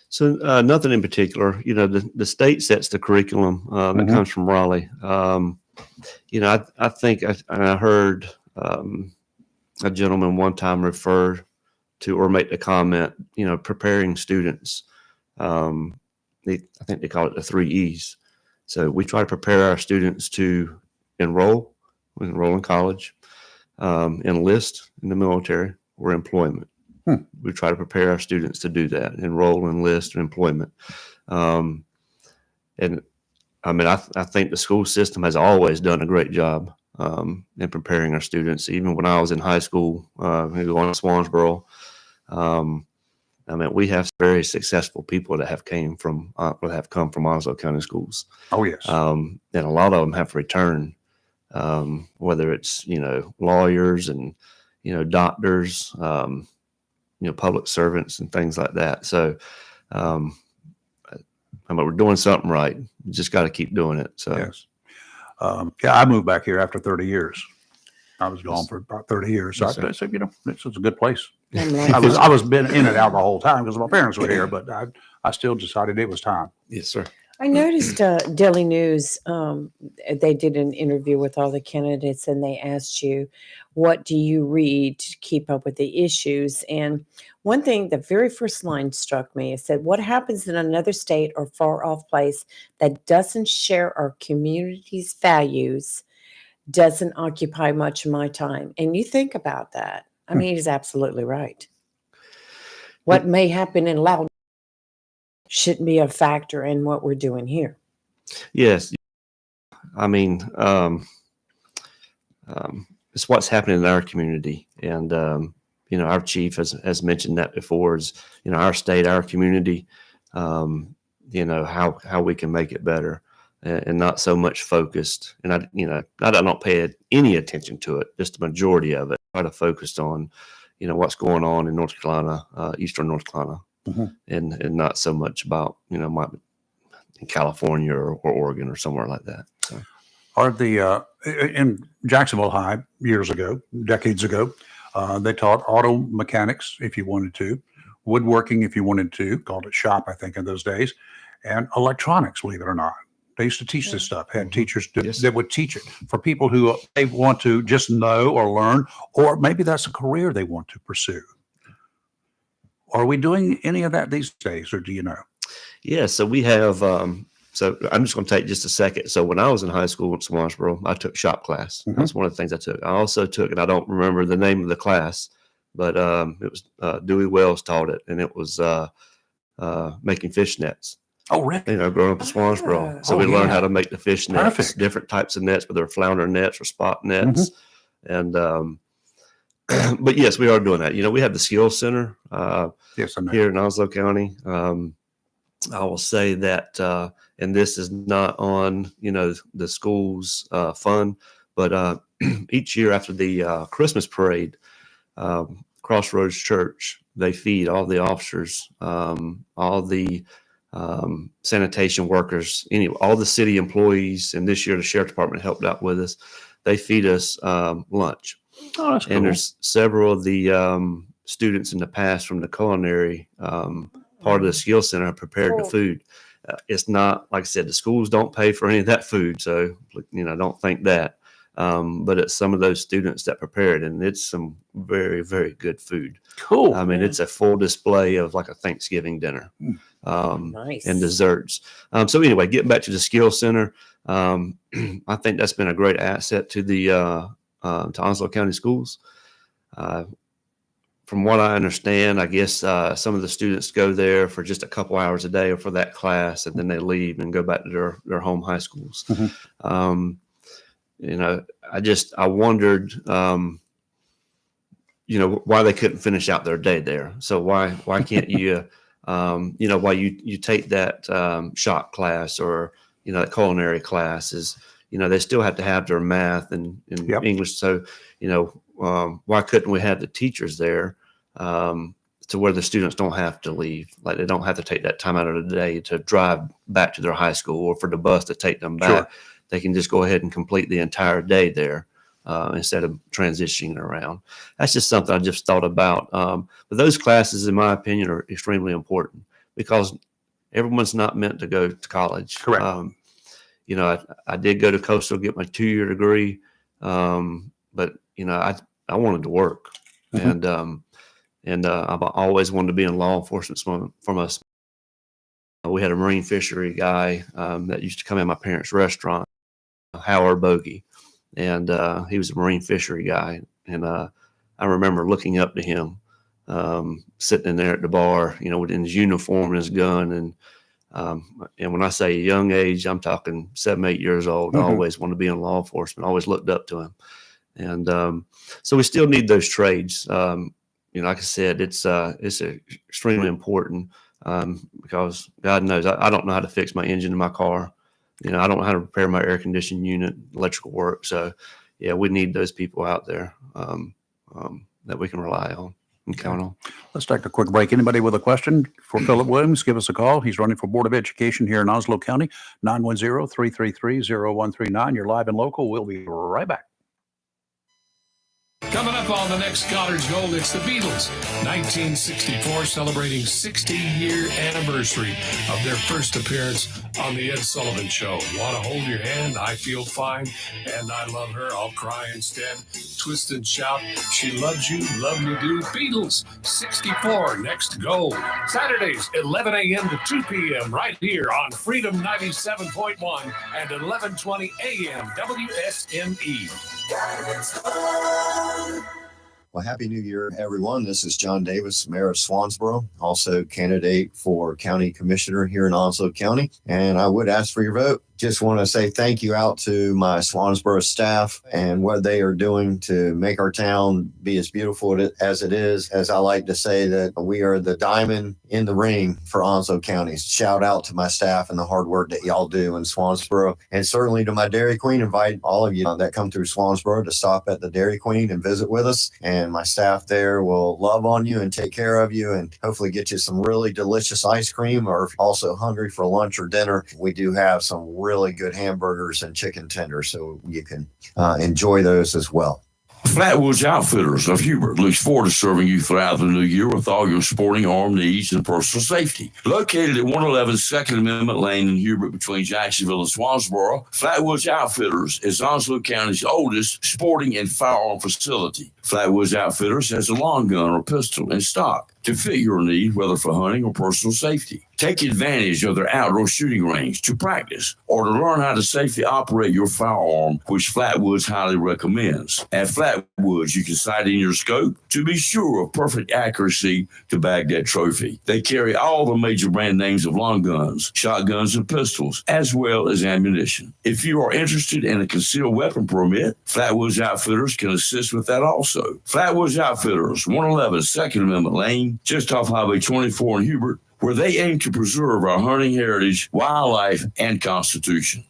So nothing in particular. The state sets the curriculum that comes from Raleigh. I think I heard a gentleman one time refer to or make the comment, preparing students. I think they call it the 3 E's. So we try to prepare our students to enroll in college, enlist in the military, or employment. We try to prepare our students to do that, enroll, enlist, or employment. And I mean, I think the school system has always done a great job in preparing our students. Even when I was in high school, going to Swansboro, I mean, we have very successful people that have come from Onslow County schools. Oh yes, and a lot of them have returned, whether it's lawyers and doctors, public servants and things like that. So, I mean, we're doing something right. You just got to keep doing it. So, yes. I moved back here after 30 years. I was gone for about 30 years. So I said, this is a good place. I was been in and out the whole time because my parents were here, but I still decided it was time. Yes, sir. I noticed Daily News, they did an interview with all the candidates and they asked you, what do you read to keep up with the issues? And one thing, the very first line struck me. It said, what happens in another state or far off place that doesn't share our community's values doesn't occupy much of my time. And you think about that. I mean, he's absolutely right. What may happen in Loudon shouldn't be a factor in what we're doing here. Yes. I mean, it's what's happening in our community. And, our chief has mentioned that before is, our state, our community, how we can make it better and not so much focused. And I don't pay any attention to it, just the majority of it. Try to focus on, what's going on in North Carolina, Eastern North Carolina. And not so much about, in California or Oregon or somewhere like that. So. Are in Jacksonville High decades ago, they taught auto mechanics if you wanted to, woodworking if you wanted to, called it shop, I think, in those days, and electronics, believe it or not. They used to teach this stuff, had teachers that would teach it for people who they want to just know or learn, or maybe that's a career they want to pursue. Are we doing any of that these days, or do you know? Yeah, so we have, so I'm just going to take just a second. So when I was in high school in Swansboro, I took shop class. That's one of the things I took. I also took, and I don't remember the name of the class, but it was Dewey Wells taught it, and it was making fish nets. Oh, really? Growing up in Swansboro. So we learned how to make the fish nets, different types of nets, whether they're flounder nets or spot nets. And, but yes, we are doing that. We have the skills center yes, I know. here in Onslow County. I will say that, and this is not on, the school's fund, but each year after the Christmas parade, Crossroads Church, they feed all the officers, all the sanitation workers, all the city employees, and this year the sheriff department helped out with us. They feed us lunch. Oh, that's cool. And there's several of the students in the past from the culinary part of the skill center have prepared the food. It's not, like I said, the schools don't pay for any of that food, so don't think that. But it's some of those students that prepare it, and it's some very, very good food. Cool. I mean, it's a full display of like a Thanksgiving dinner. Nice. And desserts. So anyway, getting back to the skill center, I think that's been a great asset to the to Onslow County Schools. From what I understand, I guess some of the students go there for just a couple hours a day or for that class, and then they leave and go back to their home high schools. I wondered, why they couldn't finish out their day there. So why can't you, why you take that shop class or, that culinary classes, they still have to have their math and English. So, why couldn't we have the teachers there to where the students don't have to leave? Like they don't have to take that time out of the day to drive back to their high school or for the bus to take them back. Sure. They can just go ahead and complete the entire day there instead of transitioning around. That's just something I just thought about. But those classes, in my opinion, are extremely important because everyone's not meant to go to college. Correct. I did go to Coastal, get my 2-year degree, but I wanted to work, and I've always wanted to be in law enforcement from us. We had a marine fishery guy that used to come in my parents' restaurant, Howard Bogey, and he was a marine fishery guy. And I remember looking up to him, sitting in there at the bar, in his uniform and his gun. And when I say young age, I'm talking 7, 8 years old. I always wanted to be in law enforcement. I always looked up to him. And so we still need those trades. Like I said, it's extremely important because God knows I don't know how to fix my engine in my car. I don't know how to repair my air conditioning unit, electrical work. So, yeah, we need those people out there that we can rely on and count on. Let's take a quick break. Anybody with a question for Philip Williams, give us a call. He's running for Board of Education here in Onslow County, 910-333-0139. You're live and local. We'll be right back. Coming up on the next College Gold, it's the Beatles. 1964, celebrating 60-year anniversary of their first appearance on the Ed Sullivan Show. Want to hold your hand? I feel fine, and I love her. I'll cry instead. Twist and shout. She loves you, love me do. Beatles, 64, next Gold. Saturdays, 11 a.m. to 2 p.m. right here on Freedom 97.1 and 1120 a.m. WSME. Well, Happy New Year, everyone. This is John Davis, Mayor of Swansboro, also candidate for County Commissioner here in Onslow County. And I would ask for your vote. Just want to say thank you out to my Swansboro staff and what they are doing to make our town be as beautiful as it is. As I like to say, that we are the diamond in the ring for Onslow County. Shout out to my staff and the hard work that y'all do in Swansboro. And certainly to my Dairy Queen, invite all of you that come through Swansboro to stop at the Dairy Queen and visit with us. And my staff there will love on you and take care of you and hopefully get you some really delicious ice cream, or if you're also hungry for lunch or dinner, we do have some really good hamburgers and chicken tenders, so you can enjoy those as well. Flatwoods Outfitters of Hubert looks forward to serving you throughout the new year with all your sporting arm needs and personal safety. Located at 111 Second Amendment Lane in Hubert between Jacksonville and Swansboro, Flatwoods Outfitters is Onslow County's oldest sporting and firearm facility. Flatwoods Outfitters has a long gun or pistol in stock to fit your need, whether for hunting or personal safety. Take advantage of their outdoor shooting range to practice or to learn how to safely operate your firearm, which Flatwoods highly recommends. At Flatwoods, you can sight in your scope to be sure of perfect accuracy to bag that trophy. They carry all the major brand names of long guns, shotguns, and pistols, as well as ammunition. If you are interested in a concealed weapon permit, Flatwoods Outfitters can assist with that also. Flatwoods Outfitters, 111 Second Amendment Lane, just off Highway 24 in Hubert, where they aim to preserve our hunting heritage, wildlife, and constitution.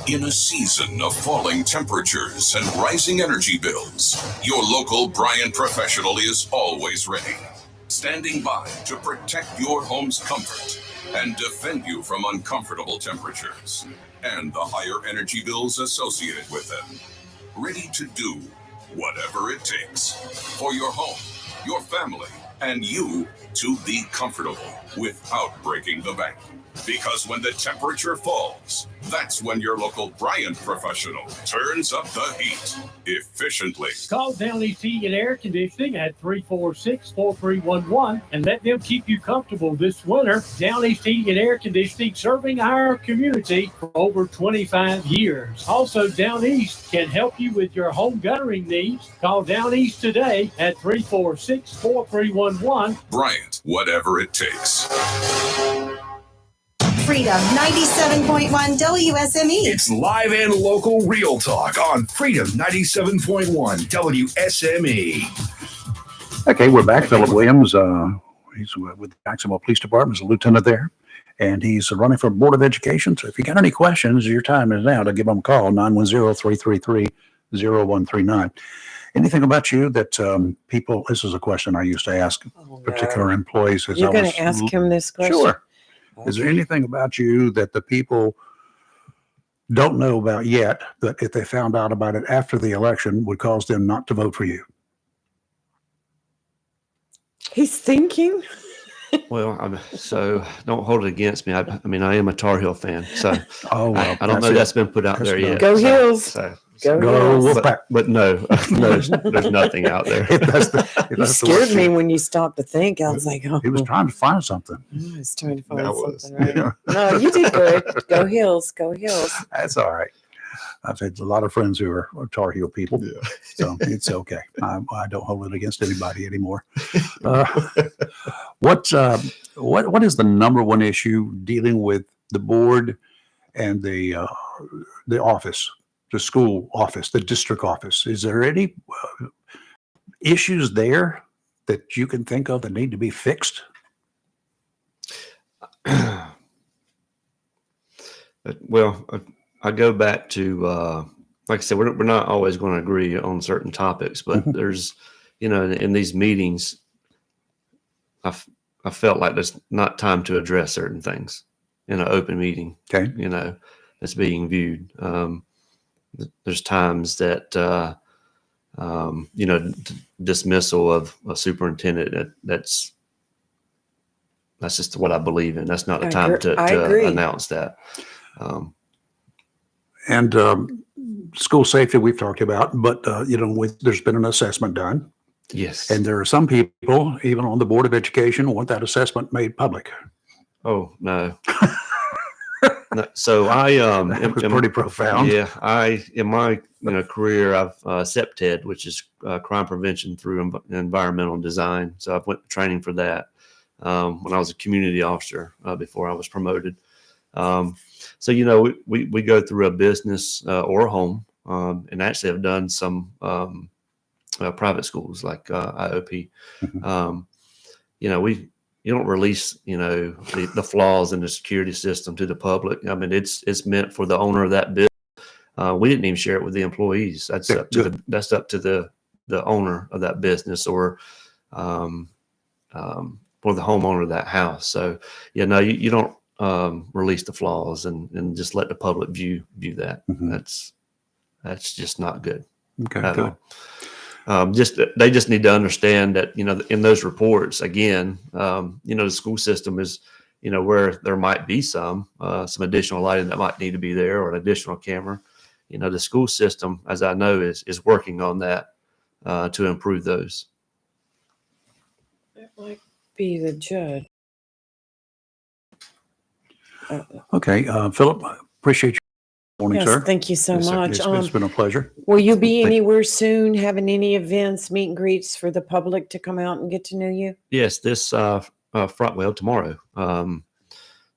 In a season of falling temperatures and rising energy bills, your local Bryant professional is always ready, standing by to protect your home's comfort and defend you from uncomfortable temperatures and the higher energy bills associated with them. Ready to do whatever it takes for your home, your family, and you to be comfortable without breaking the bank. Because when the temperature falls, that's when your local Bryant professional turns up the heat efficiently. Call Down East Heating and Air Conditioning at 346-4311 and let them keep you comfortable this winter. Down East Heating and Air Conditioning, serving our community for over 25 years. Also, Down East can help you with your home guttering needs. Call Down East today at 346-4311. Bryant, whatever it takes. Freedom 97.1 WSME. It's live and local real talk on Freedom 97.1 WSME. Okay, we're back. Philip Williams, he's with the Jacksonville Police Department, he's a lieutenant there, and he's running for Board of Education. So if you got any questions, your time is now to give him a call, 910-333-0139. Anything about you that people, this is a question I used to ask particular employees. You're going to ask him this question? Sure. Is there anything about you that the people don't know about yet that if they found out about it after the election would cause them not to vote for you? He's thinking. Well, so don't hold it against me. I mean, I am a Tar Heel fan, so well, I don't know that's been put out there yet. Go Heels. Go Wolfpack. But no, there's nothing out there. You scared me when you stopped to think. I was like, oh. He was trying to find something. I was trying to find something, right? No, you did good. Go Heels. Go Heels. That's all right. I've had a lot of friends who are Tar Heel people, so it's okay. I don't hold it against anybody anymore. What is the number one issue dealing with the board and the office, the school office, the district office? Is there any issues there that you can think of that need to be fixed? Well, I go back to, like I said, we're not always going to agree on certain topics, but there's, in these meetings, I felt like there's not time to address certain things in an open meeting. Okay. That's being viewed. There's times that, dismissal of a superintendent, that's just what I believe in. That's not the time to announce that. And school safety we've talked about, but there's been an assessment done. Yes. And there are some people, even on the Board of Education, want that assessment made public. Oh, no. No, so I it was pretty profound. Yeah, in my career, I've CPTED, which is crime prevention through environmental design. So I've went to training for that when I was a community officer before I was promoted. So we go through a business or a home, and actually have done some private schools like IOP. You don't release, the flaws in the security system to the public. I mean, it's meant for the owner of that business. We didn't even share it with the employees. That's up to the owner of that business or for the homeowner of that house. So you don't release the flaws and just let the public view that. That's just not good. Okay, at good. all. They just need to understand that in those reports again, the school system is where there might be some additional lighting that might need to be there or an additional camera. The school system, as I know, is working on that to improve those. That might be the judge. Okay, Philip, appreciate you. Morning, Yes, sir. thank you so much. It's been a pleasure. Will you be anywhere soon, having any events, meet and greets for the public to come out and get to know you? Yes, this tomorrow, from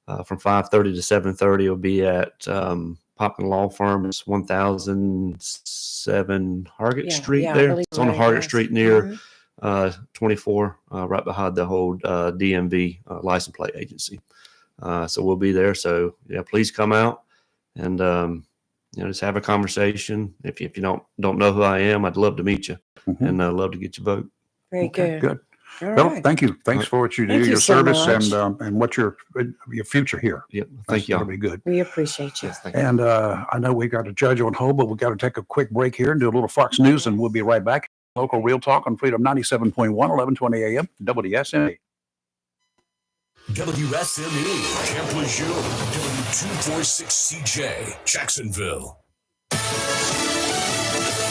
5:30 to 7:30, will be at Popkin Law Firm. It's 1007 Hargett Street there. It's on Hargett Street near 24, right behind the whole DMV license plate agency. So we'll be there. So yeah, please come out and just have a conversation. If you don't know who I am, I'd love to meet you and love to get your vote. Very Okay, good. good. All Well, right. thank you. Thanks for what you do, Thank you your so service, much. and what your future here. Yep. That's- Thank you. That'll be good. We appreciate you. And I know we got a judge on hold, but we got to take a quick break here and do a little Fox News, and we'll be right back. Local Real Talk on Freedom 97.1, 1120 AM, WSMA. WSME, Camp Lejeune, W246CJ, Jacksonville.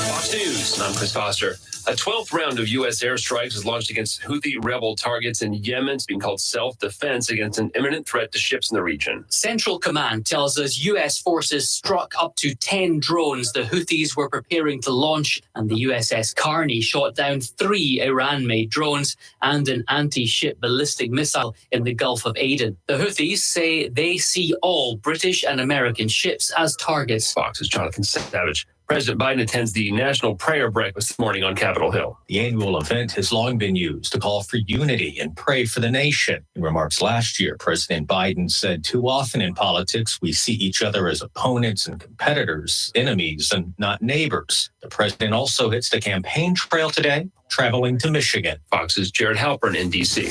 Fox News. I'm Chris Foster. A 12th round of U.S. airstrikes was launched against Houthi rebel targets in Yemen. It's being called self-defense against an imminent threat to ships in the region. Central Command tells us U.S. forces struck up to 10 drones the Houthis were preparing to launch, and the USS Carney shot down 3 Iran-made drones and an anti-ship ballistic missile in the Gulf of Aden. The Houthis say they see all British and American ships as targets. Fox's Jonathan Savage. President Biden attends the National Prayer Breakfast this morning on Capitol Hill. The annual event has long been used to call for unity and pray for the nation. In remarks last year, President Biden said, "Too often in politics, we see each other as opponents and competitors, enemies, and not neighbors." The president also hits the campaign trail today, traveling to Michigan. Fox's Jared Halpern in D.C.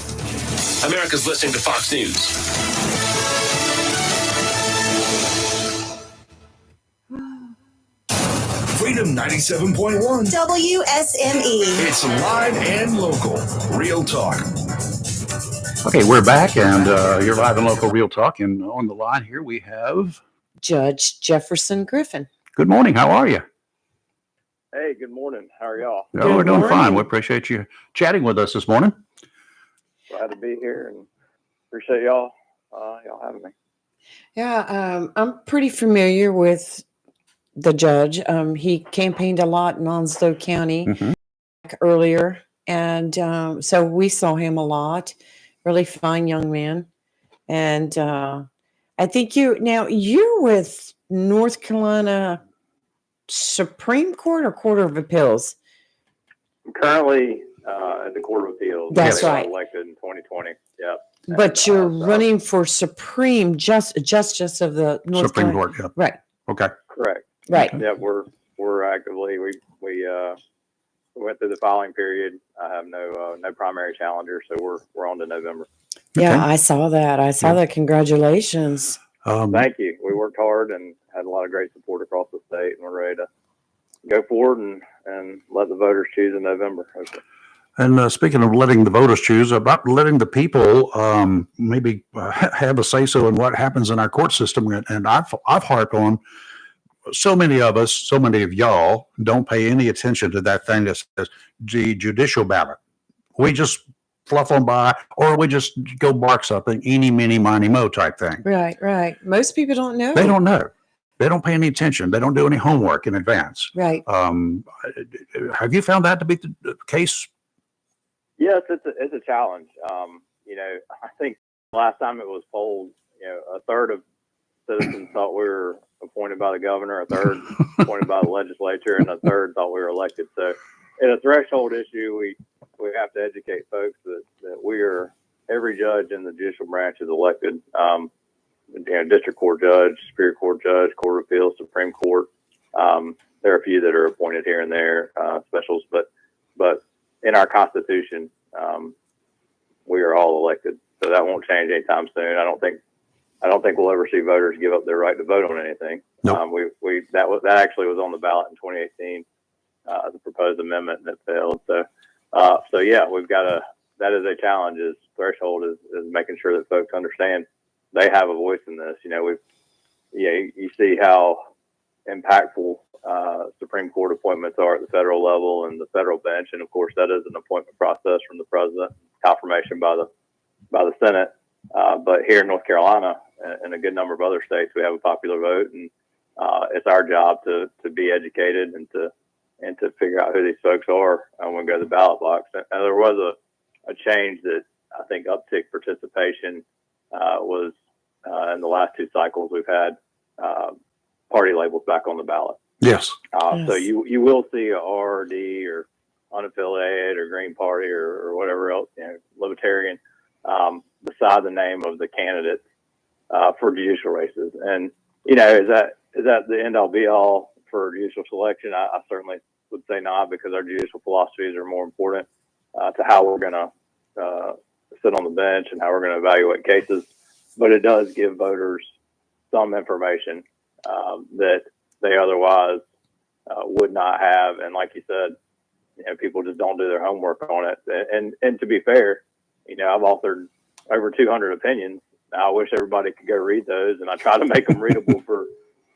America's listening to Fox News. Freedom 97.1. WSME. It's live and local. Real Talk. Okay, we're back, and you're live and local Real Talk. And on the line here, we have Judge Jefferson Griffin. good morning. How are you? Hey, good morning. How are y'all? Oh, we're doing fine. We appreciate you chatting with us this morning. Glad to be here and appreciate y'all having me. Yeah, I'm pretty familiar with the judge. He campaigned a lot in Onslow County earlier, and so we saw him a lot. Really fine young man, and I think you're with North Carolina Supreme Court or Court of Appeals. I'm currently at the Court of Appeals. That's I got right. Elected in 2020. Yep. But you're running for Supreme Justice of the North Supreme Carolina. Court, yep. Right. Okay. Correct. Right. Yeah, we're actively we went through the filing period. I have no primary challenger, so we're on to November. Yeah, I saw that. that. Congratulations. Thank you. We worked hard and had a lot of great support across the state, and we're ready to go forward and let the voters choose in November. Hopefully. And speaking of letting the voters choose, about letting the people maybe have a say-so in what happens in our court system. And I've harped on, so many of us, so many of y'all don't pay any attention to that thing that says the judicial ballot. We just fluff on by, or we just go bark something, eeny, meeny, miny, mo type thing. Right. Most people don't know. They don't know. They don't pay any attention. They don't do any homework in advance. Right. Have you found that to be the case? Yes, it's a challenge. I think last time it was polled, a third of citizens thought we were appointed by the governor, a third appointed by the legislature, and a third thought we were elected. So it's a threshold issue. We have to educate folks that we are, every judge in the judicial branch is elected. District court judge, superior court judge, court of appeals, Supreme Court. There are a few that are appointed here and there, specials, but in our Constitution, we are all elected. So that won't change anytime soon. I don't think we'll ever see voters give up their right to vote on anything. Nope. That actually was on the ballot in 2018, the proposed amendment, and it failed. So yeah, that is a challenge. Is threshold is making sure that folks understand they have a voice in this. You see how impactful Supreme Court appointments are at the federal level and the federal bench, and of course that is an appointment process from the president, confirmation by the Senate. But here in North Carolina and a good number of other states, we have a popular vote, and it's our job to be educated and to figure out who these folks are when we go to the ballot box. And there was a change that I think uptick participation was in the last two cycles we've had party labels back on the ballot. Yes. So you will see a RRD or unaffiliated or Green Party or whatever else, Libertarian, beside the name of the candidate for judicial races. And is that the end all be all for judicial selection? I certainly would say not, because our judicial philosophies are more important to how we're going to sit on the bench and how we're going to evaluate cases. But it does give voters some information that they otherwise would not have. And like you said, people just don't do their homework on it. And to be fair, I've authored over 200 opinions. I wish everybody could go read those, and I try to make them readable for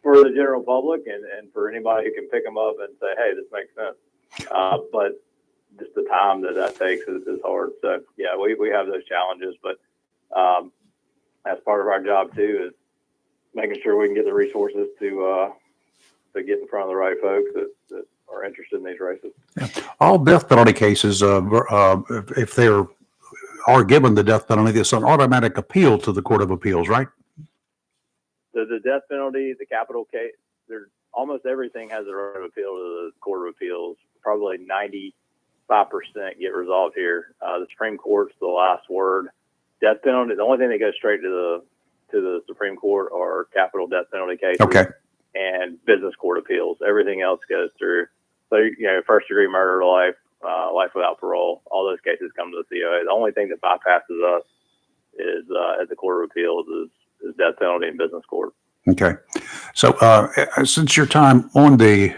the general public and for anybody who can pick them up and say, hey, this makes sense. But just the time that takes is hard. So yeah, we have those challenges, but as part of our job too is making sure we can get the resources to get in front of the right folks that are interested in these races. All death penalty cases, if they are given the death penalty, there's an automatic appeal to the Court of Appeals, right? The death penalty, the capital case, almost everything has a right of appeal to the Court of Appeals. Probably 95% get resolved here. The Supreme Court's the last word. Death penalty, the only thing that goes straight to the Supreme Court are capital death penalty cases. Okay. And business court appeals. Everything else goes through. So, first degree murder, life without parole, all those cases come to the COA. The only thing that bypasses us is at the Court of Appeals is death penalty in business court. Okay. So since your time on the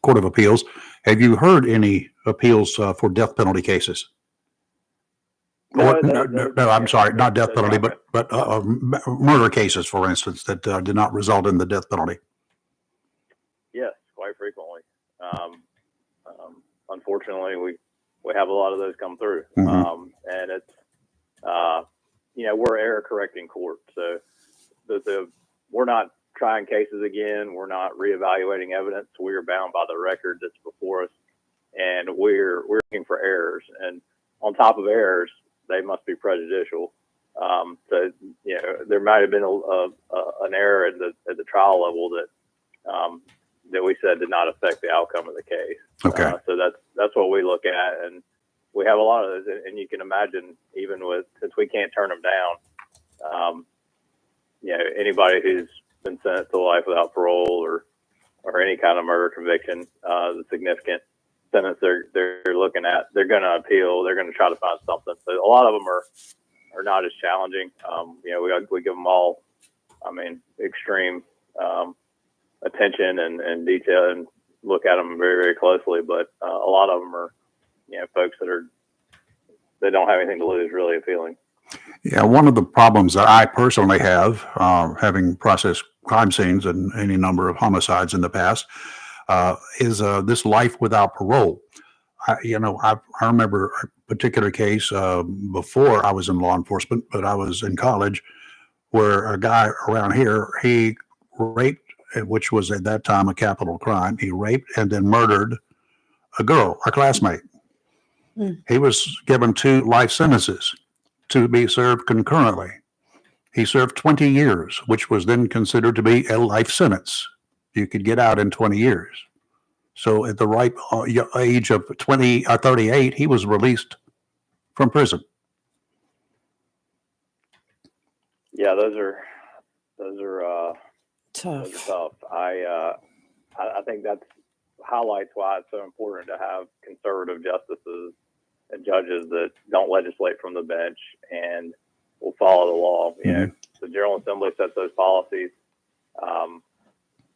Court of Appeals, have you heard any appeals for death penalty cases? No, I'm sorry, not death penalty, but murder cases, for instance, that did not result in the death penalty. Yes, quite frequently. Unfortunately, we have a lot of those come through, and it's we're error correcting court, so we're not trying cases again. We're not reevaluating evidence. We are bound by the record that's before us, and we're looking for errors. And on top of errors, they must be prejudicial. So there might have been an error at the trial level that we said did not affect the outcome of the case. Okay. So that's what we look at, and we have a lot of those. And you can imagine, even since we can't turn them down, anybody who's been sentenced to life without parole or any kind of murder conviction, the significant sentence they're looking at, they're going to appeal. They're going to try to find something. So a lot of them are not as challenging. We give them all, extreme attention and detail and look at them very, very closely. But a lot of them are, folks they don't have anything to lose, really appealing. Yeah, one of the problems that I personally have, having processed crime scenes and any number of homicides in the past, is this life without parole. I remember a particular case before I was in law enforcement, but I was in college, where a guy around here, he raped, which was at that time a capital crime. He raped and then murdered a girl, a classmate. He was given 2 life sentences to be served concurrently. He served 20 years, which was then considered to be a life sentence. You could get out in 20 years. So at the ripe age of 38, he was released from prison. Yeah, those are tough. Those are tough. I think that's highlights why it's so important to have conservative justices and judges that don't legislate from the bench and will follow the law. The General Assembly sets those policies.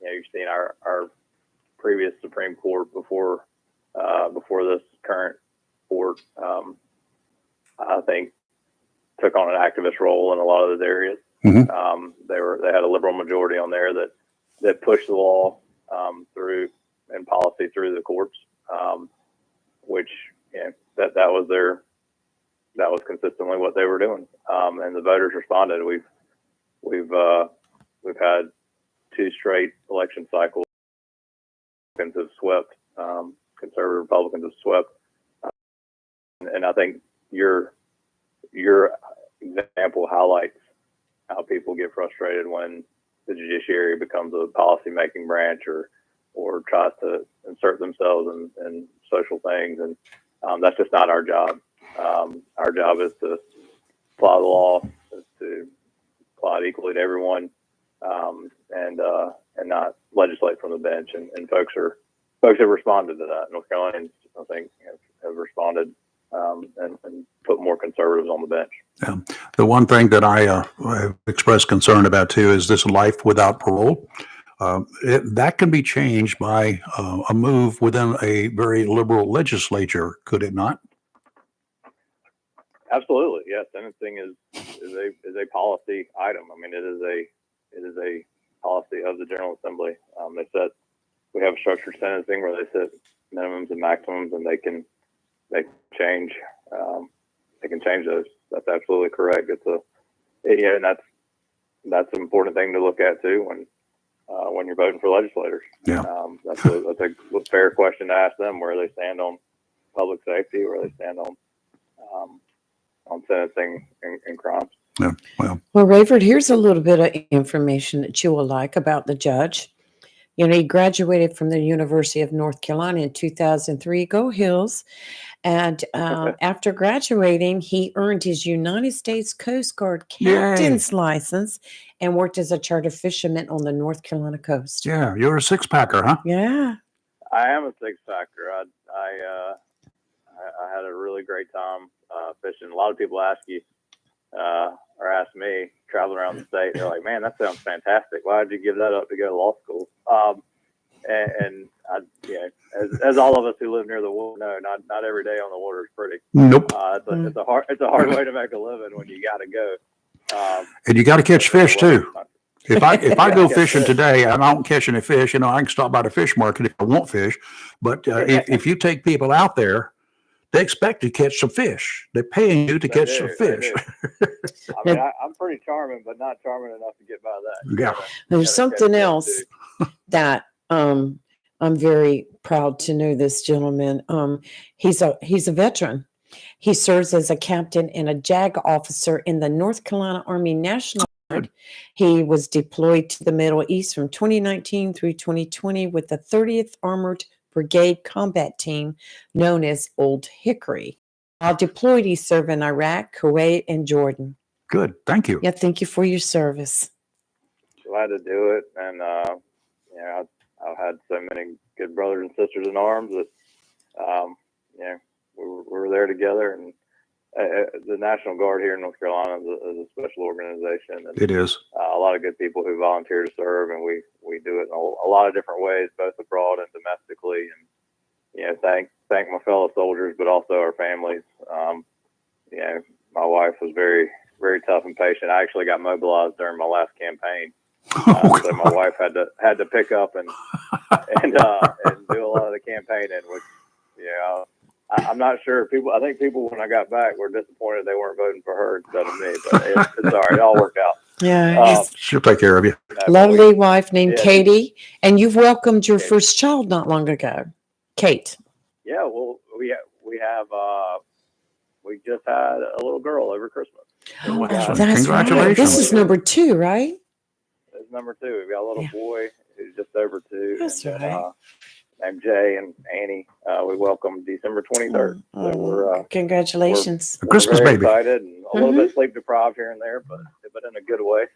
You've seen our previous Supreme Court before this current court, I think, took on an activist role in a lot of those areas. They had a liberal majority on there that pushed the law through and policy through the courts, which that was consistently what they were doing, and the voters responded. We've had 2 straight election cycles. Republicans have swept, conservative Republicans have swept, and I think your example highlights how people get frustrated when the judiciary becomes a policy-making branch or or tries to insert themselves in social things, and that's just not our job. Our job is to apply the law, is to apply it equally to everyone, and not legislate from the bench. And folks have responded to that. North Carolinians, I think, have responded and put more conservatives on the bench. Yeah. The one thing that I have expressed concern about too is this life without parole. That can be changed by a move within a very liberal legislature, could it not? Absolutely, yes. Sentencing is a policy item. I mean, it is a policy of the General Assembly. We have structured sentencing where they set minimums and maximums, and they can change. They can change those. That's absolutely correct. And that's an important thing to look at too when you're voting for legislators. Yeah. That's a fair question to ask them, where they stand on public safety, where they stand on sentencing and crimes. Yeah. Well, Rayford, here's a little bit of information that you will like about the judge. You know, he graduated from the University of North Carolina in 2003. Go Hills. And after graduating, he earned his United States Coast Guard captain's license and worked as a charter fisherman on the North Carolina coast. Yeah, you're a six-packer, huh? Yeah. I am a six-packer. I had a really great time fishing. A lot of people ask you or ask me, traveling around the state, they're like, "Man, that sounds fantastic. Why did you give that up to go to law school?" And I, as all of us who live near the water know, not every day on the water is pretty. Nope. It's a hard way to make a living when you got to go. And you got to catch fish too. If I go fishing today and I don't catch any fish, I can stop by the fish market if I want fish. But if you take people out there, they expect to catch some fish. They're paying you to catch some fish. I mean, I'm pretty charming, but not charming enough to get by that. Yeah. There's something else that I'm very proud to know this gentleman. He's a veteran. He serves as a captain and a JAG officer in the North Carolina Army National Guard. He was deployed to the Middle East from 2019 through 2020 with the 30th Armored Brigade Combat Team, known as Old Hickory. While deployed, he served in Iraq, Kuwait, and Jordan. Good. Thank you. Yeah, thank you for your service. Glad to do it. And, I've had so many good brothers and sisters in arms that, we were there together. And the National Guard here in North Carolina is a special organization. And, it is. A lot of good people who volunteer to serve, and we do it in a lot of different ways, both abroad and domestically. And, thank my fellow soldiers, but also our families. My wife was very, very tough and patient. I actually got mobilized during my last campaign. So my wife had to pick up and do a lot of the campaigning, which, I'm not sure. I think people when I got back were disappointed they weren't voting for her instead of me, but it's all right. It all worked out. Yeah. She'll take care of you. Lovely wife named Katie. And you've welcomed your first child not long ago, Kate. Yeah. Well, we just had a little girl over Christmas. Oh, that's right. This is number 2, right? It's number 2. We've got a little boy who's just over 2. That's right. Named Jay and Annie. We welcomed December 23rd. So we're congratulations. We're Christmas very baby. Excited and a little bit sleep deprived here and there, but in a good way.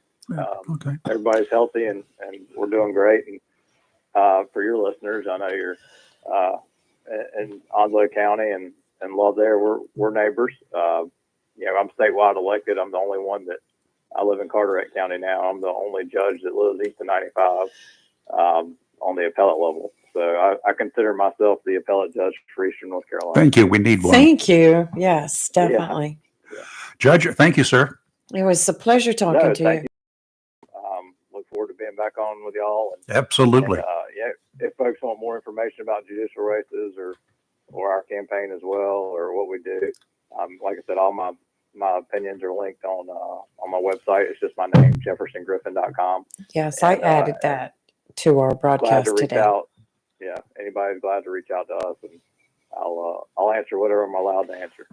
Okay. Everybody's healthy and we're doing great. And for your listeners, I know you're in Onslow County and Love there. We're neighbors. I'm statewide elected. I'm the only one that I live in Carteret County now. I'm the only judge that lives east of 95 on the appellate level. So I consider myself the appellate judge for Eastern North Carolina. Thank you. We need one. Thank you. Yes, definitely. Yeah. Judge, thank you, sir. It was a pleasure talking to you. Look forward to being back on with y'all. Absolutely. And, if folks want more information about judicial races or our campaign as well, or what we do, like I said, all my opinions are linked on my website. It's just my name, jeffersongriffin.com. Yes, I added that to our broadcast glad to today. reach out. Yeah, anybody's glad to reach out to us, and I'll answer whatever I'm allowed to answer.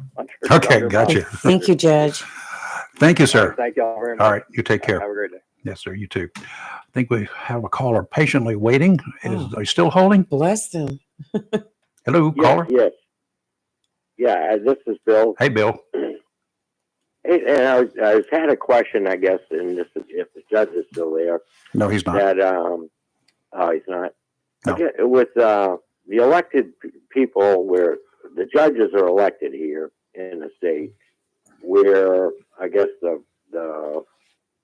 Okay, gotcha. Thank you, Judge. Thank you, sir. Thank y'all very much. All right, you take care. Have a great day. Yes, sir. You too. I think we have a caller patiently waiting. Are you still holding? Bless them. Hello, Yes, caller. yes. Yeah, this is Bill. Hey, Bill. Hey, and I was had a question, I guess, and this is if the judge is still there. No, he's not. That oh, he's not. No. With the elected people, where the judges are elected here in the state, where I guess the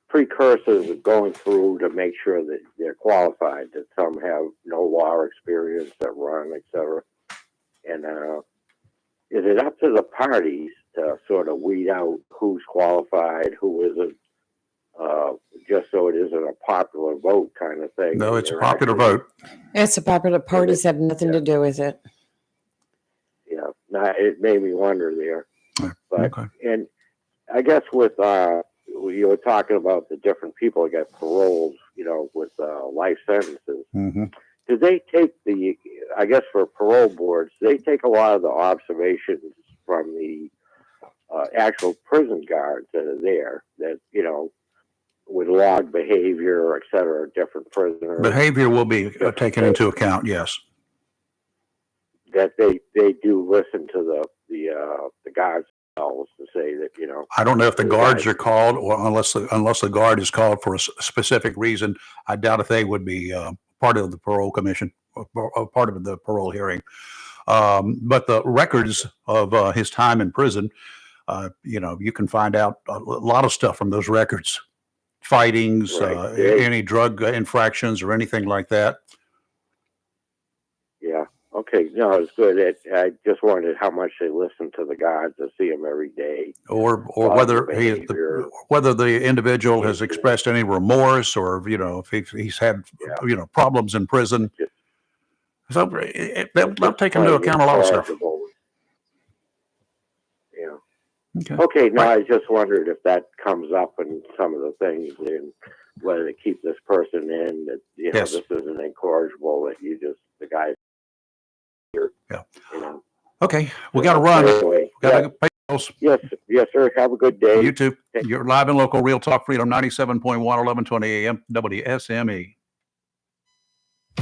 precursors are going through to make sure that they're qualified. That some have no law experience that run, etc. And is it up to the parties to sort of weed out who's qualified, who isn't, just so it isn't a popular vote kind of thing? No, it's a popular vote. It's a popular. Parties have nothing to do with it. Yeah, it made me wonder there. But okay. And I guess with you were talking about the different people that get paroled, with life sentences. Mm-hmm. Do they take I guess for parole boards, they take a lot of the observations from the actual prison guards that are there that, with log behavior, et cetera, different prisoners. Behavior will be taken into account, yes. That they do listen to the guards themselves to say that, I don't know if the guards are called, or unless the guard is called for a specific reason. I doubt if they would be part of the parole commission or part of the parole hearing. But the records of his time in prison, you can find out a lot of stuff from those records. Fightings, Right. Any drug infractions or anything like that. Yeah. Okay. No, it's good. I just wondered how much they listen to the guards to see them every day. Or Log whether behavior. whether the individual has expressed any remorse, or if he's had problems in prison. So they'll take into account a lot of stuff. Yeah. Okay. No, I just wondered if that comes up in some of the things, and whether to keep this person in. That Yes. this isn't incorrigible. That the guys here. Yeah. Okay, we got to run. Anyway, Got to pay bills. Yes, sir. Have a good day. You too. You're live and local, Real Talk Freedom 97.1, 1120 AM, WSME.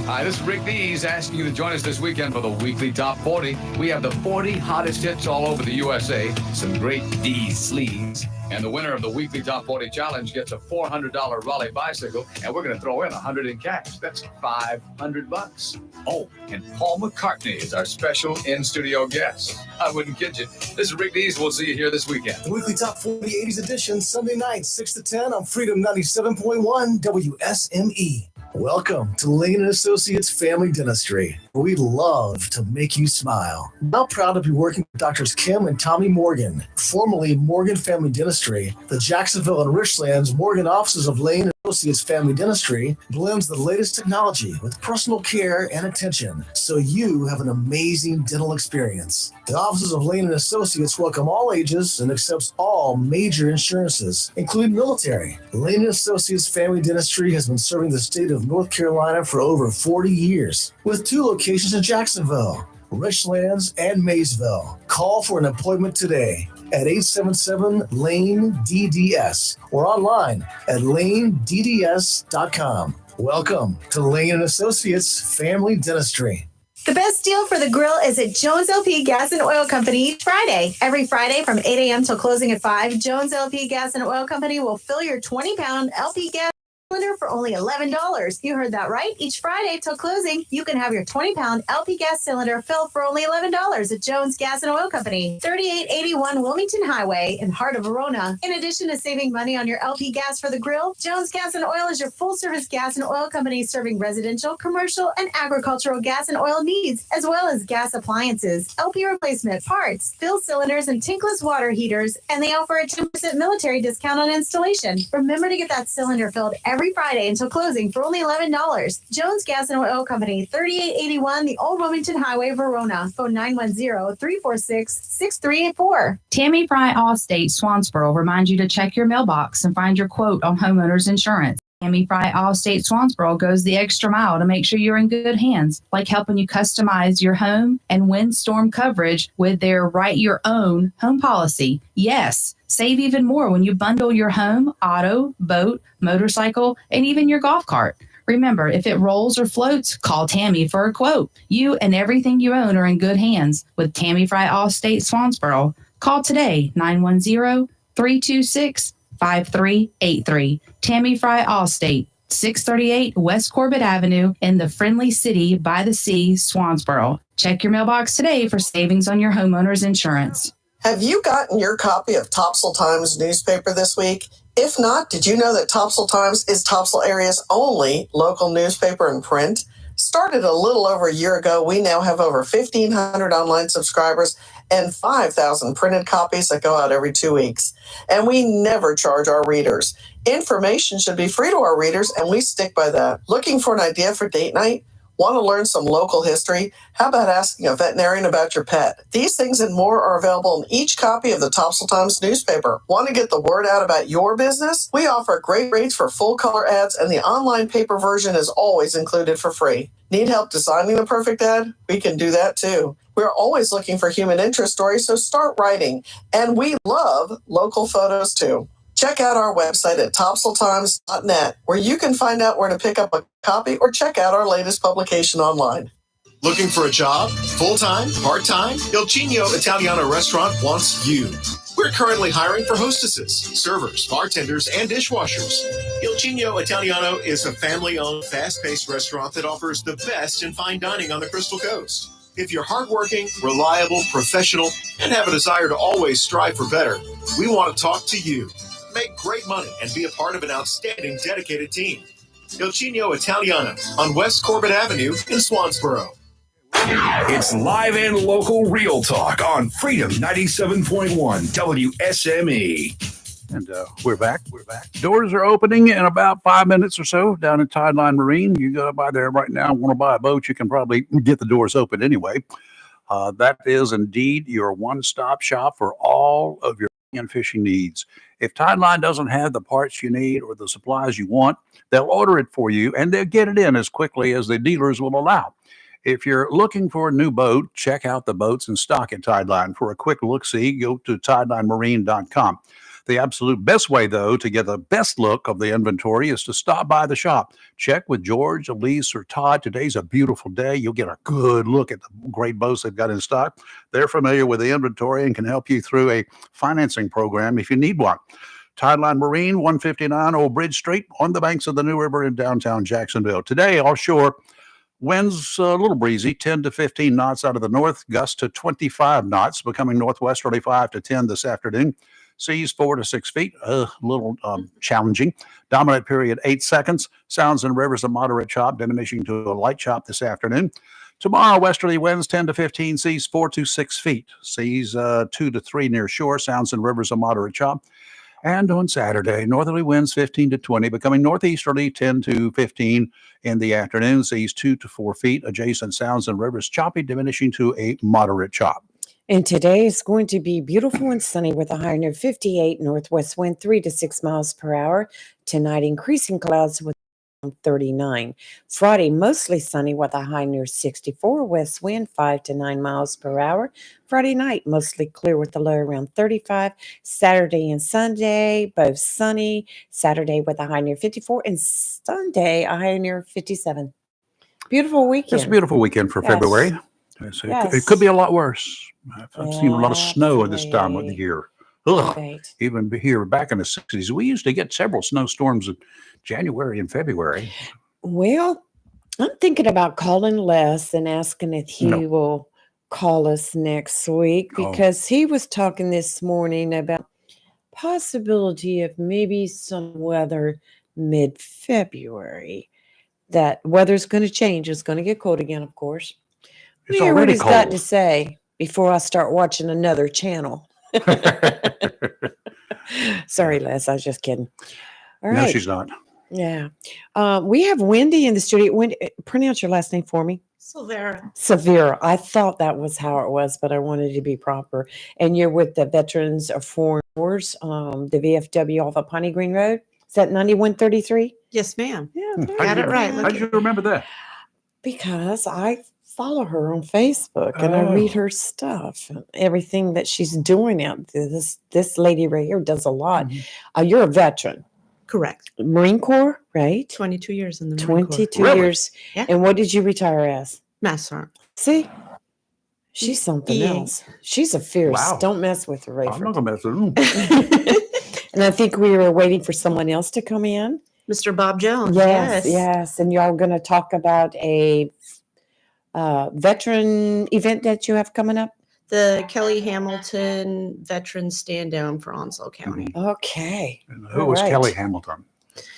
Hi, this is Rick Dees asking you to join us this weekend for the weekly Top 40. We have the 40 hottest hits all over the USA, some great Dees sleeves, and the winner of the weekly Top 40 challenge gets a $400 Raleigh bicycle, and we're going to throw in $100 in cash. That's $500. Oh, and Paul McCartney is our special in-studio guest. I wouldn't kid you. This is Rick Dees. We'll see you here this weekend. The weekly Top 40 80s edition, Sunday night, 6 to 10 on Freedom 97.1 WSME. Welcome to Lane & Associates Family Dentistry. We love to make you smile. Now proud to be working with Doctors Kim and Tommy Morgan, formerly Morgan Family Dentistry. The Jacksonville and Richlands Morgan offices of Lane & Associates Family Dentistry blends the latest technology with personal care and attention, so you have an amazing dental experience. The offices of Lane & Associates welcome all ages and accepts all major insurances, including military. Lane & Associates Family Dentistry has been serving the state of North Carolina for over 40 years, with 2 locations in Jacksonville, Richlands, and Maysville. Call for an appointment today at 877-LANE-DDS or online at lanedds.com. Welcome to Lane & Associates Family Dentistry. The best deal for the grill is at Jones LP Gas and Oil Company each Friday. Every Friday from 8 a.m. till closing at 5, Jones LP Gas and Oil Company will fill your 20-pound LP gas cylinder for only $11. You heard that right. Each Friday till closing, you can have your 20-pound LP gas cylinder filled for only $11 at Jones Gas and Oil Company, 3881 Wilmington Highway in heart of Verona. In addition to saving money on your LP gas for the grill, Jones Gas and Oil is your full-service gas and oil company serving residential, commercial, and agricultural gas and oil needs, as well as gas appliances, LP replacement, parts, fill cylinders, and tankless water heaters, and they offer a 10% military discount on installation. Remember to get that cylinder filled every Friday until closing for only $11. Jones Gas and Oil Company, 3881 the Old Wilmington Highway, Verona. Phone 910-346-6384. Tammy Fry Allstate, Swansboro reminds you to check your mailbox and find your quote on homeowners insurance. Tammy Fry Allstate Swansboro goes the extra mile to make sure you're in good hands, like helping you customize your home and windstorm coverage with their Write Your Own home policy. Yes, save even more when you bundle your home, auto, boat, motorcycle, and even your golf cart. Remember, if it rolls or floats, call Tammy for a quote. You and everything you own are in good hands with Tammy Fry Allstate Swansboro. Call today, 910-326-5383. Tammy Fry Allstate, 638 West Corbett Avenue in the friendly city by the sea, Swansboro. Check your mailbox today for savings on your homeowner's insurance. Have you gotten your copy of Topsail Times newspaper this week? If not, did you know that Topsail Times is Topsail area's only local newspaper in print? Started a little over a year ago, we now have over 1,500 online subscribers and 5,000 printed copies that go out every 2 weeks. And we never charge our readers. Information should be free to our readers, and we stick by that. Looking for an idea for date night? Want to learn some local history? How about asking a veterinarian about your pet? These things and more are available in each copy of the Topsail Times newspaper. Want to get the word out about your business? We offer great rates for full color ads, and the online paper version is always included for free. Need help designing the perfect ad? We can do that too. We're always looking for human interest stories, so start writing. And we love local photos too. Check out our website at topsailtimes.net, where you can find out where to pick up a copy or check out our latest publication online. Looking for a job? Full-time? Part-time? Il Cigno Italiano Restaurant wants you. We're currently hiring for hostesses, servers, bartenders, and dishwashers. Il Cigno Italiano is a family-owned, fast-paced restaurant that offers the best in fine dining on the Crystal Coast. If you're hardworking, reliable, professional, and have a desire to always strive for better, we want to talk to you. Make great money and be a part of an outstanding, dedicated team. Il Cigno Italiano on West Corbett Avenue in Swansboro. It's live and local real talk on Freedom 97.1 WSME. And we're back. Doors are opening in about 5 minutes or so down at Tideline Marine. You go by there right now, want to buy a boat, you can probably get the doors open anyway. That is indeed your one-stop shop for all of your and fishing needs. If Tideline doesn't have the parts you need or the supplies you want, they'll order it for you and they'll get it in as quickly as the dealers will allow. If you're looking for a new boat, check out the boats in stock at Tideline. For a quick look-see, go to tidelinemarine.com. The absolute best way, though, to get the best look of the inventory is to stop by the shop. Check with George, Elise, or Todd. Today's a beautiful day. You'll get a good look at the great boats they've got in stock. They're familiar with the inventory and can help you through a financing program if you need one. Tideline Marine, 159 Old Bridge Street, on the banks of the New River in downtown Jacksonville. Today, offshore, winds a little breezy, 10 to 15 knots out of the north, gusts to 25 knots, becoming northwesterly 5 to 10 this afternoon. Seas 4 to 6 feet, a little challenging. Dominant period 8 seconds. Sounds and rivers a moderate chop, diminishing to a light chop this afternoon. Tomorrow, westerly winds 10 to 15, seas 4 to 6 feet. Seas 2 to 3 near shore. Sounds and rivers a moderate chop. And on Saturday, northerly winds 15 to 20, becoming northeasterly 10 to 15 in the afternoon. Seas 2 to 4 feet. Adjacent sounds and rivers choppy, diminishing to a moderate chop. And today is going to be beautiful and sunny with a high near 58, northwest wind 3 to 6 miles per hour. Tonight, increasing clouds with 39. Friday, mostly sunny with a high near 64, west wind 5 to 9 miles per hour. Friday night, mostly clear with a low around 35. Saturday and Sunday, both sunny. Saturday with a high near 54 and Sunday, a high near 57. Beautiful weekend. It's a beautiful weekend for February. So it could be a lot worse. I've seen a lot of snow at this time of the year. Ugh. Right. Even here back in the 60s, we used to get several snowstorms in January and February. Well, I'm thinking about calling Les and asking if he will call us next week because he was talking this morning about possibility of maybe some weather mid-February. That weather's going to change. It's going to get cold again, of course. It's Hear what already he's got cold. to say before I start watching another channel. Sorry, Les. I was just kidding. All right. No, she's not. Yeah. We have Wendy in the studio. Wendy, pronounce your last name for me. Severe. I thought that was how it was, but I wanted to be proper. And you're with the Veterans of Foreign Wars, the VFW off of Piney Green Road. Is that 9133? Yes, ma'am. Yeah, Got it right. How'd you remember that? because I follow her on Facebook and I read Oh. her stuff and everything that she's doing out there. This lady right here does a lot. You're a veteran. Correct. Marine Corps, right? 22 years in the Marine Corps. 22 years. Yeah. And what did you retire as? Master Sergeant. See? She's something Yeah. else. She's a fierce. Wow. Don't mess with her, I'm Rayford. not gonna mess with them. And I think we were waiting for someone else to come in. Mr. Bob Jones. Yes, yes. And y'all going to talk about a veteran event that you have coming up? The Kelly Hamilton Veteran Stand Down for Onslow County. Okay. And who was Kelly Hamilton?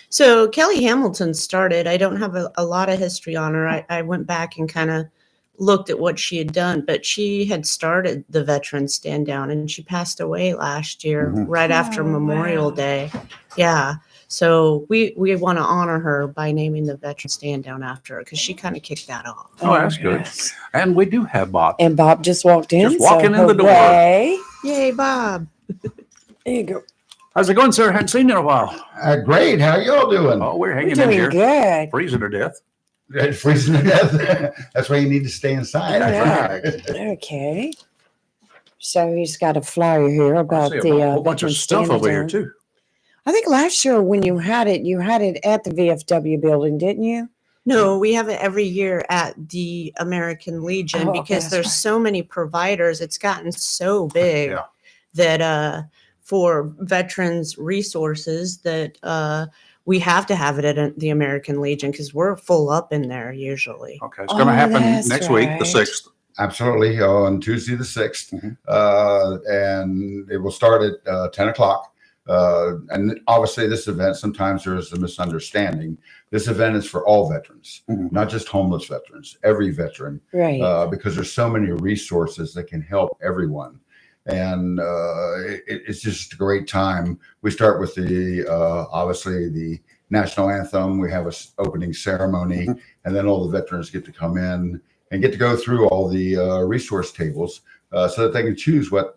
So Kelly Hamilton started, I don't have a lot of history on her. I went back and kind of looked at what she had done, but she had started the Veteran Stand Down and she passed away last year, right after Memorial Day. Yeah. So we want to honor her by naming the Veteran Stand Down after her because she kind of kicked that off. Oh, that's good. And we do have Bob. And Bob just walked in. Just walking in the door. hooray. Yay, Bob. There you go. How's it going, sir? Hadn't seen you in a while. Great. How y'all doing? Oh, we're hanging in doing here. good. Freezing to death. Freezing to death. That's why you need to stay inside. Yeah. Okay. So he's got a flyer here about I see the a whole bunch of Veteran stuff Stand over here Down. too. I think last year when you had it at the VFW building, didn't you? No, we have it every year at the American Legion Oh, okay, because that's there's right. so many providers. It's gotten so big Yeah. that for veterans resources that we have to have it at the American Legion because we're full up in there usually. Okay, it's going to happen next week, the 6th. Absolutely. On Tuesday, the 6th. And it will start at 10 o'clock. And obviously, this event, sometimes there is a misunderstanding. This event is for all veterans, not just homeless veterans, every veteran, Right. because there's so many resources that can help everyone. And it's just a great time. We start with obviously the national anthem. We have an opening ceremony, and then all the veterans get to come in and get to go through all the resource tables so that they can choose what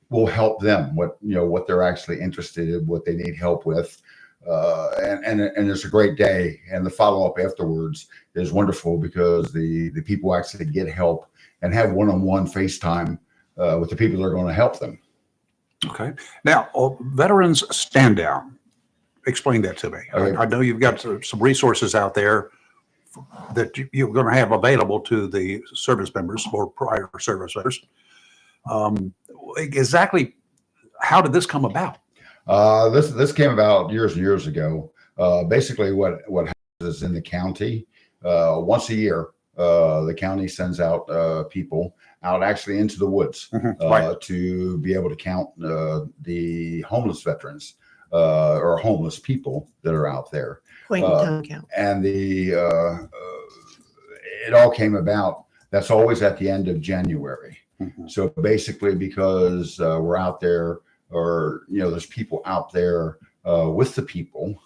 will help them, what they're actually interested in, what they need help with. And it's a great day. And the follow-up afterwards is wonderful because the people actually get help and have one-on-one FaceTime with the people that are going to help them. Okay. Now, Veterans Stand Down. Explain that to me. Okay. I know you've got some resources out there that you're going to have available to the service members or prior service members. Exactly how did this come about? This came about years and years ago. Basically, what happens is in the county, once a year, the county sends out people out actually into the woods Right. to be able to count the homeless veterans or homeless people that are out there. Point in time count. And it all came about. That's always at the end of January. So basically, because we're out there, or there's people out there with the people,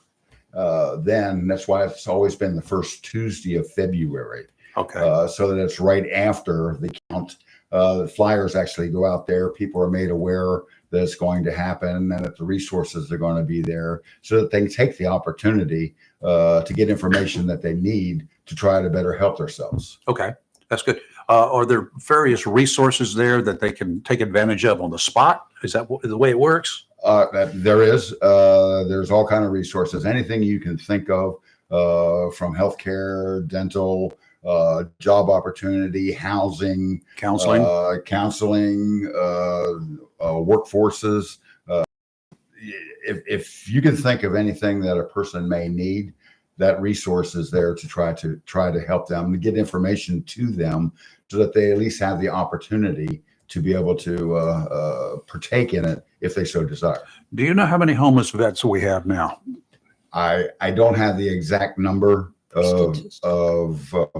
then that's why it's always been the first Tuesday of February. Okay. So that it's right after the count. The flyers actually go out there. People are made aware that it's going to happen and that the resources are going to be there so that they can take the opportunity to get information that they need to try to better help themselves. Okay. That's good. Are there various resources there that they can take advantage of on the spot? Is that the way it works? There's all kind of resources, anything you can think of, from healthcare, dental, job opportunity, housing, Counseling. Workforces. If you can think of anything that a person may need, that resource is there to try to help them, to get information to them so that they at least have the opportunity to be able to partake in it if they so desire. Do you know how many homeless vets we have now? I don't have the exact number of what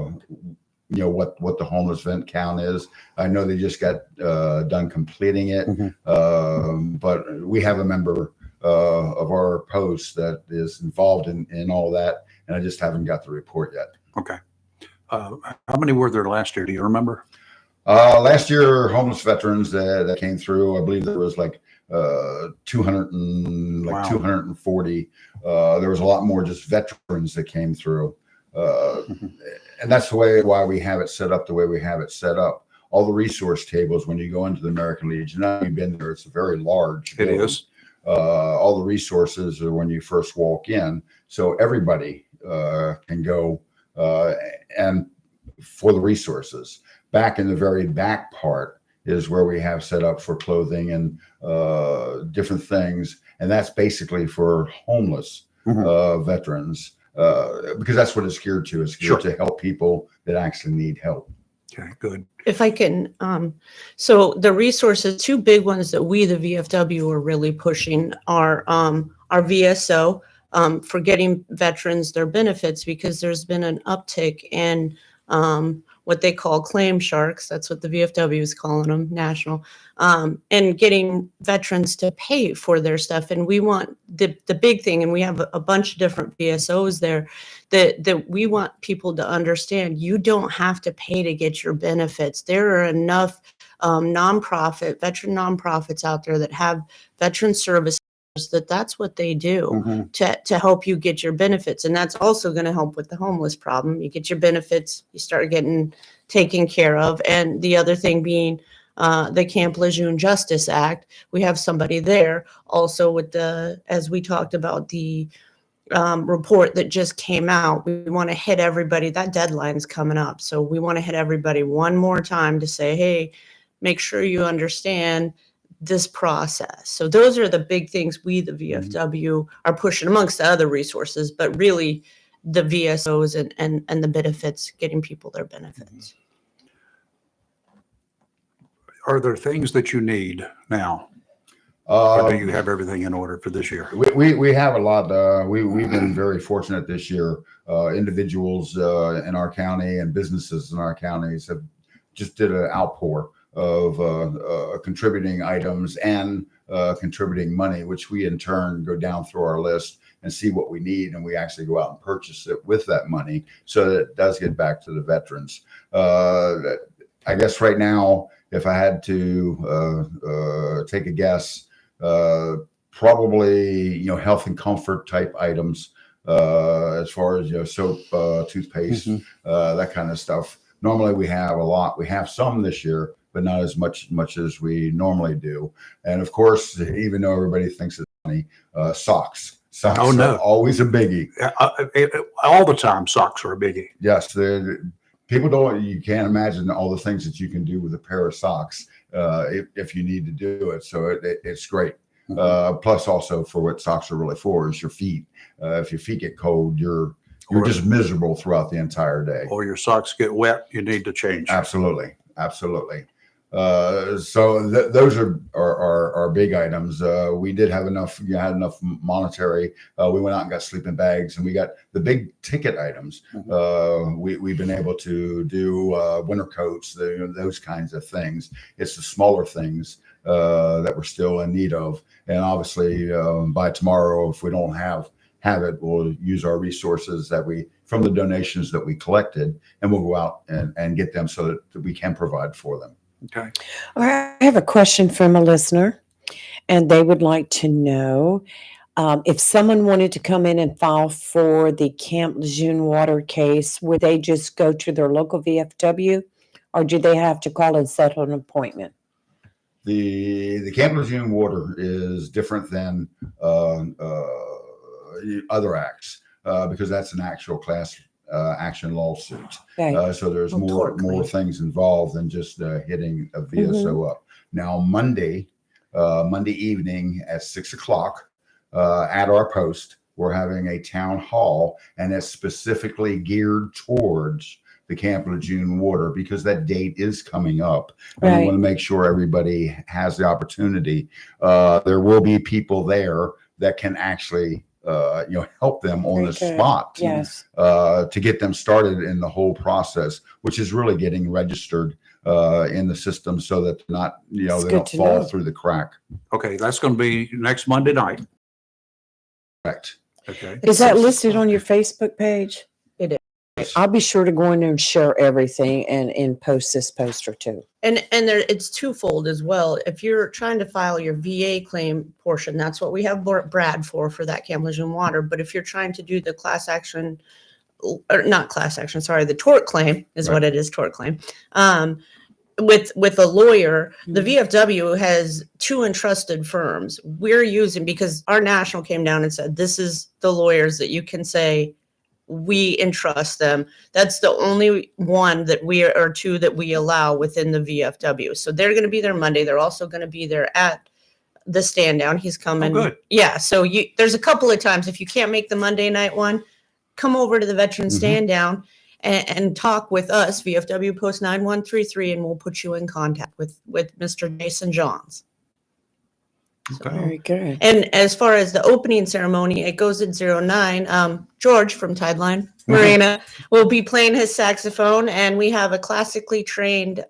the homeless vet count is. I know they just got done completing it, but we have a member of our post that is involved in all that, and I just haven't got the report yet. Okay. How many were there last year? Do you remember? Last year, homeless veterans that came through, I believe there was like Wow. 240. There was a lot more just veterans that came through. And that's the way why we have it set up the way we have it set up. All the resource tables, when you go into the American Legion, now you've been there, it's a very large It building. is. All the resources are when you first walk in. So everybody can go and for the resources. Back in the very back part is where we have set up for clothing and different things. And that's basically for homeless veterans. Because that's what it's geared to. It's geared to help people that actually need help. Okay, good. If I can, so the resources, two big ones that we, the VFW, are really pushing are our VSO for getting veterans their benefits, because there's been an uptick in what they call claim sharks. That's what the VFW is calling them, national, and getting veterans to pay for their stuff. And we want the big thing, and we have a bunch of different VSOs there, that we want people to understand you don't have to pay to get your benefits. There are enough veteran nonprofits out there that have veteran services that's what they do to help you get your benefits. And that's also going to help with the homeless problem. You get your benefits, you start getting taken care of. And the other thing being the Camp Lejeune Justice Act. We have somebody there also with as we talked about, the report that just came out. We want to hit everybody. That deadline's coming up. So we want to hit everybody one more time to say, hey, make sure you understand this process. So those are the big things we, the VFW, are pushing amongst the other resources, but really the VSOs and the benefits, getting people their benefits. Are there things that you need now? Or do you have everything in order for this year? We have a lot. We've been very fortunate this year. Individuals in our county and businesses in our counties have just did an outpour of contributing items and contributing money, which we in turn go down through our list and see what we need, and we actually go out and purchase it with that money, so that it does get back to the veterans. I guess right now, if I had to take a guess, probably health and comfort type items, as far as soap, toothpaste, that kind of stuff. Normally we have a lot. We have some this year, but not as much as we normally do. And of course, even though everybody thinks it's funny, socks. Socks are always a biggie. All the time, socks are a biggie. Yes, people don't. You can't imagine all the things that you can do with a pair of socks if you need to do it. So it's great. Plus, also for what socks are really for is your feet. If your feet get cold, you're just miserable throughout the entire day. Or your socks get wet, you need to change. Absolutely. So those are big items. We did have enough. You had enough monetary. We went out and got sleeping bags, and we got the big ticket items. We've been able to do winter coats, those kinds of things. It's the smaller things that we're still in need of, and obviously by tomorrow, if we don't have it, we'll use our resources from the donations that we collected, and we'll go out and get them so that we can provide for them. Okay. All right, I have a question from a listener, and they would like to know if someone wanted to come in and file for the Camp Lejeune water case, would they just go to their local VFW, or do they have to call and set an appointment? The Camp Lejeune water is different than other acts because that's an actual class action lawsuit. Okay. So there's more things involved than just hitting a VSO up. Now Monday evening at 6:00 at our post, we're having a town hall, and it's specifically geared towards the Camp Lejeune water because that date is coming up, and we want to make sure everybody has the opportunity. There will be people there that can actually help them on the spot to get them started in the whole process, which is really getting registered in the system so that they don't fall through the crack. Okay, that's going to be next Monday night. Correct. Okay. Is that listed on your Facebook page? It is. I'll be sure to go in there and share everything and post this poster too. And there, it's twofold as well. If you're trying to file your VA claim portion, that's what we have Brad for that Camp Lejeune water. But if you're trying to do the class action, or not class action, sorry, the tort claim is what it is, tort claim. With a lawyer, the VFW has 2 entrusted firms we're using because our national came down and said, this is the lawyers that you can say we entrust them. That's the only one that or 2 that we allow within the VFW. So they're going to be there Monday. They're also going to be there at the stand down. He's coming. Oh, good. Yeah. So there's a couple of times, if you can't make the Monday night one, come over to the veteran stand down and talk with us, VFW Post 9133, and we'll put you in contact with Mr. Jason Johns. Very good. And as far as the opening ceremony, it goes at 09. George from Tideline Marina will be playing his saxophone, and we have a classically trained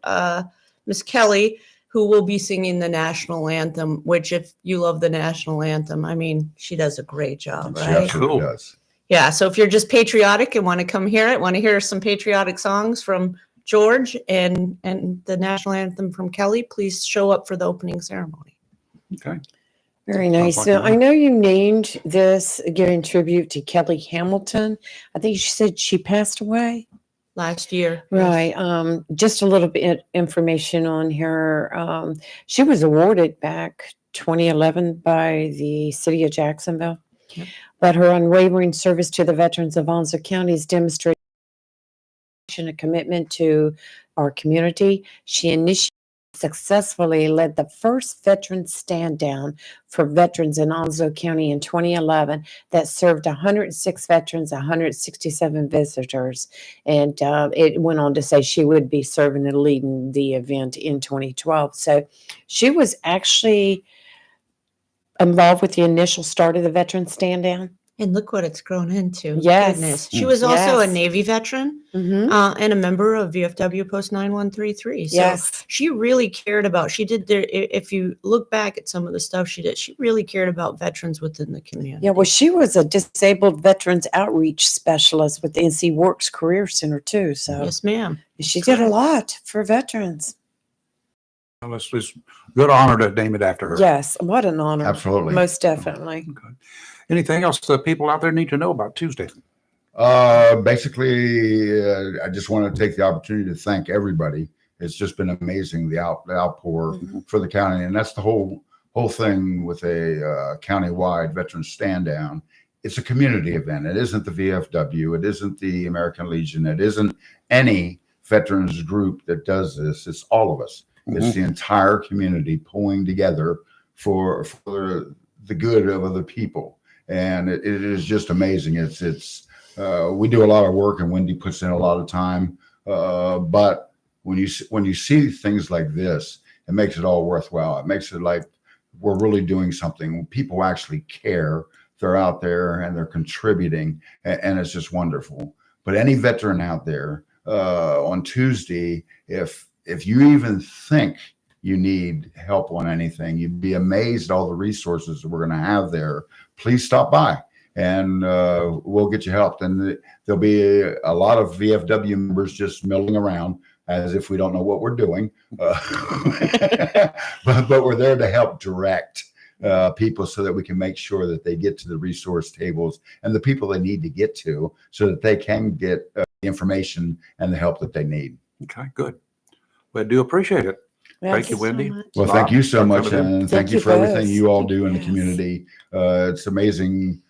Miss Kelly who will be singing the national anthem, which if you love the national anthem, I mean, she does a great job, She right? absolutely does. Yeah, so if you're just patriotic and want to come hear it, want to hear some patriotic songs from George and the national anthem from Kelly, please show up for the opening ceremony. Okay. Very nice. like So that. I know you named this giving tribute to Kelly Hamilton. I think you said she passed away. Last year. Right. Just a little bit information on her. She was awarded back 2011 by the city of Jacksonville. Yep. But her unwavering service to the veterans of Onslow County has demonstrated a commitment to our community. She successfully led the first veteran stand down for veterans in Onslow County in 2011 that served 106 veterans, 167 visitors. And it went on to say she would be serving and leading the event in 2012. So she was actually involved with the initial start of the veteran stand down. And look what it's grown into. Yes. Goodness. She was also a Yes. Navy veteran and a member of VFW Post 9133. So Yes. she really cared about, if you look back at some of the stuff she did, she really cared about veterans within the community. Yeah, well, she was a disabled veterans outreach specialist with the NC Works Career Center too. So Yes, ma'am. she did a lot for veterans. Well, it's good honor to name it after her. Yes, what an honor. Absolutely. Most definitely. Anything else that people out there need to know about Tuesday? Basically, I just want to take the opportunity to thank everybody. It's just been amazing, the outpour for the county. And that's the whole thing with a county-wide veteran stand down. It's a community event. It isn't the VFW. It isn't the American Legion. It isn't any veterans group that does this. It's all of us. It's the entire community pulling together for the good of other people. And it is just amazing. We do a lot of work, and Wendy puts in a lot of time. But when you see things like this, it makes it all worthwhile. It makes it like we're really doing something. When people actually care, they're out there and they're contributing, and it's just wonderful. But any veteran out there on Tuesday, if you even think you need help on anything, you'd be amazed at all the resources that we're going to have there. Please stop by and we'll get you help. And there'll be a lot of VFW members just milling around as if we don't know what we're doing. But we're there to help direct people so that we can make sure that they get to the resource tables and the people they need to get to so that they can get the information and the help that they need. Okay, good. We do appreciate it. Yes. Thank you, Wendy. Well, thank you so much, and thank you for everything both. you all do in the community. It's amazing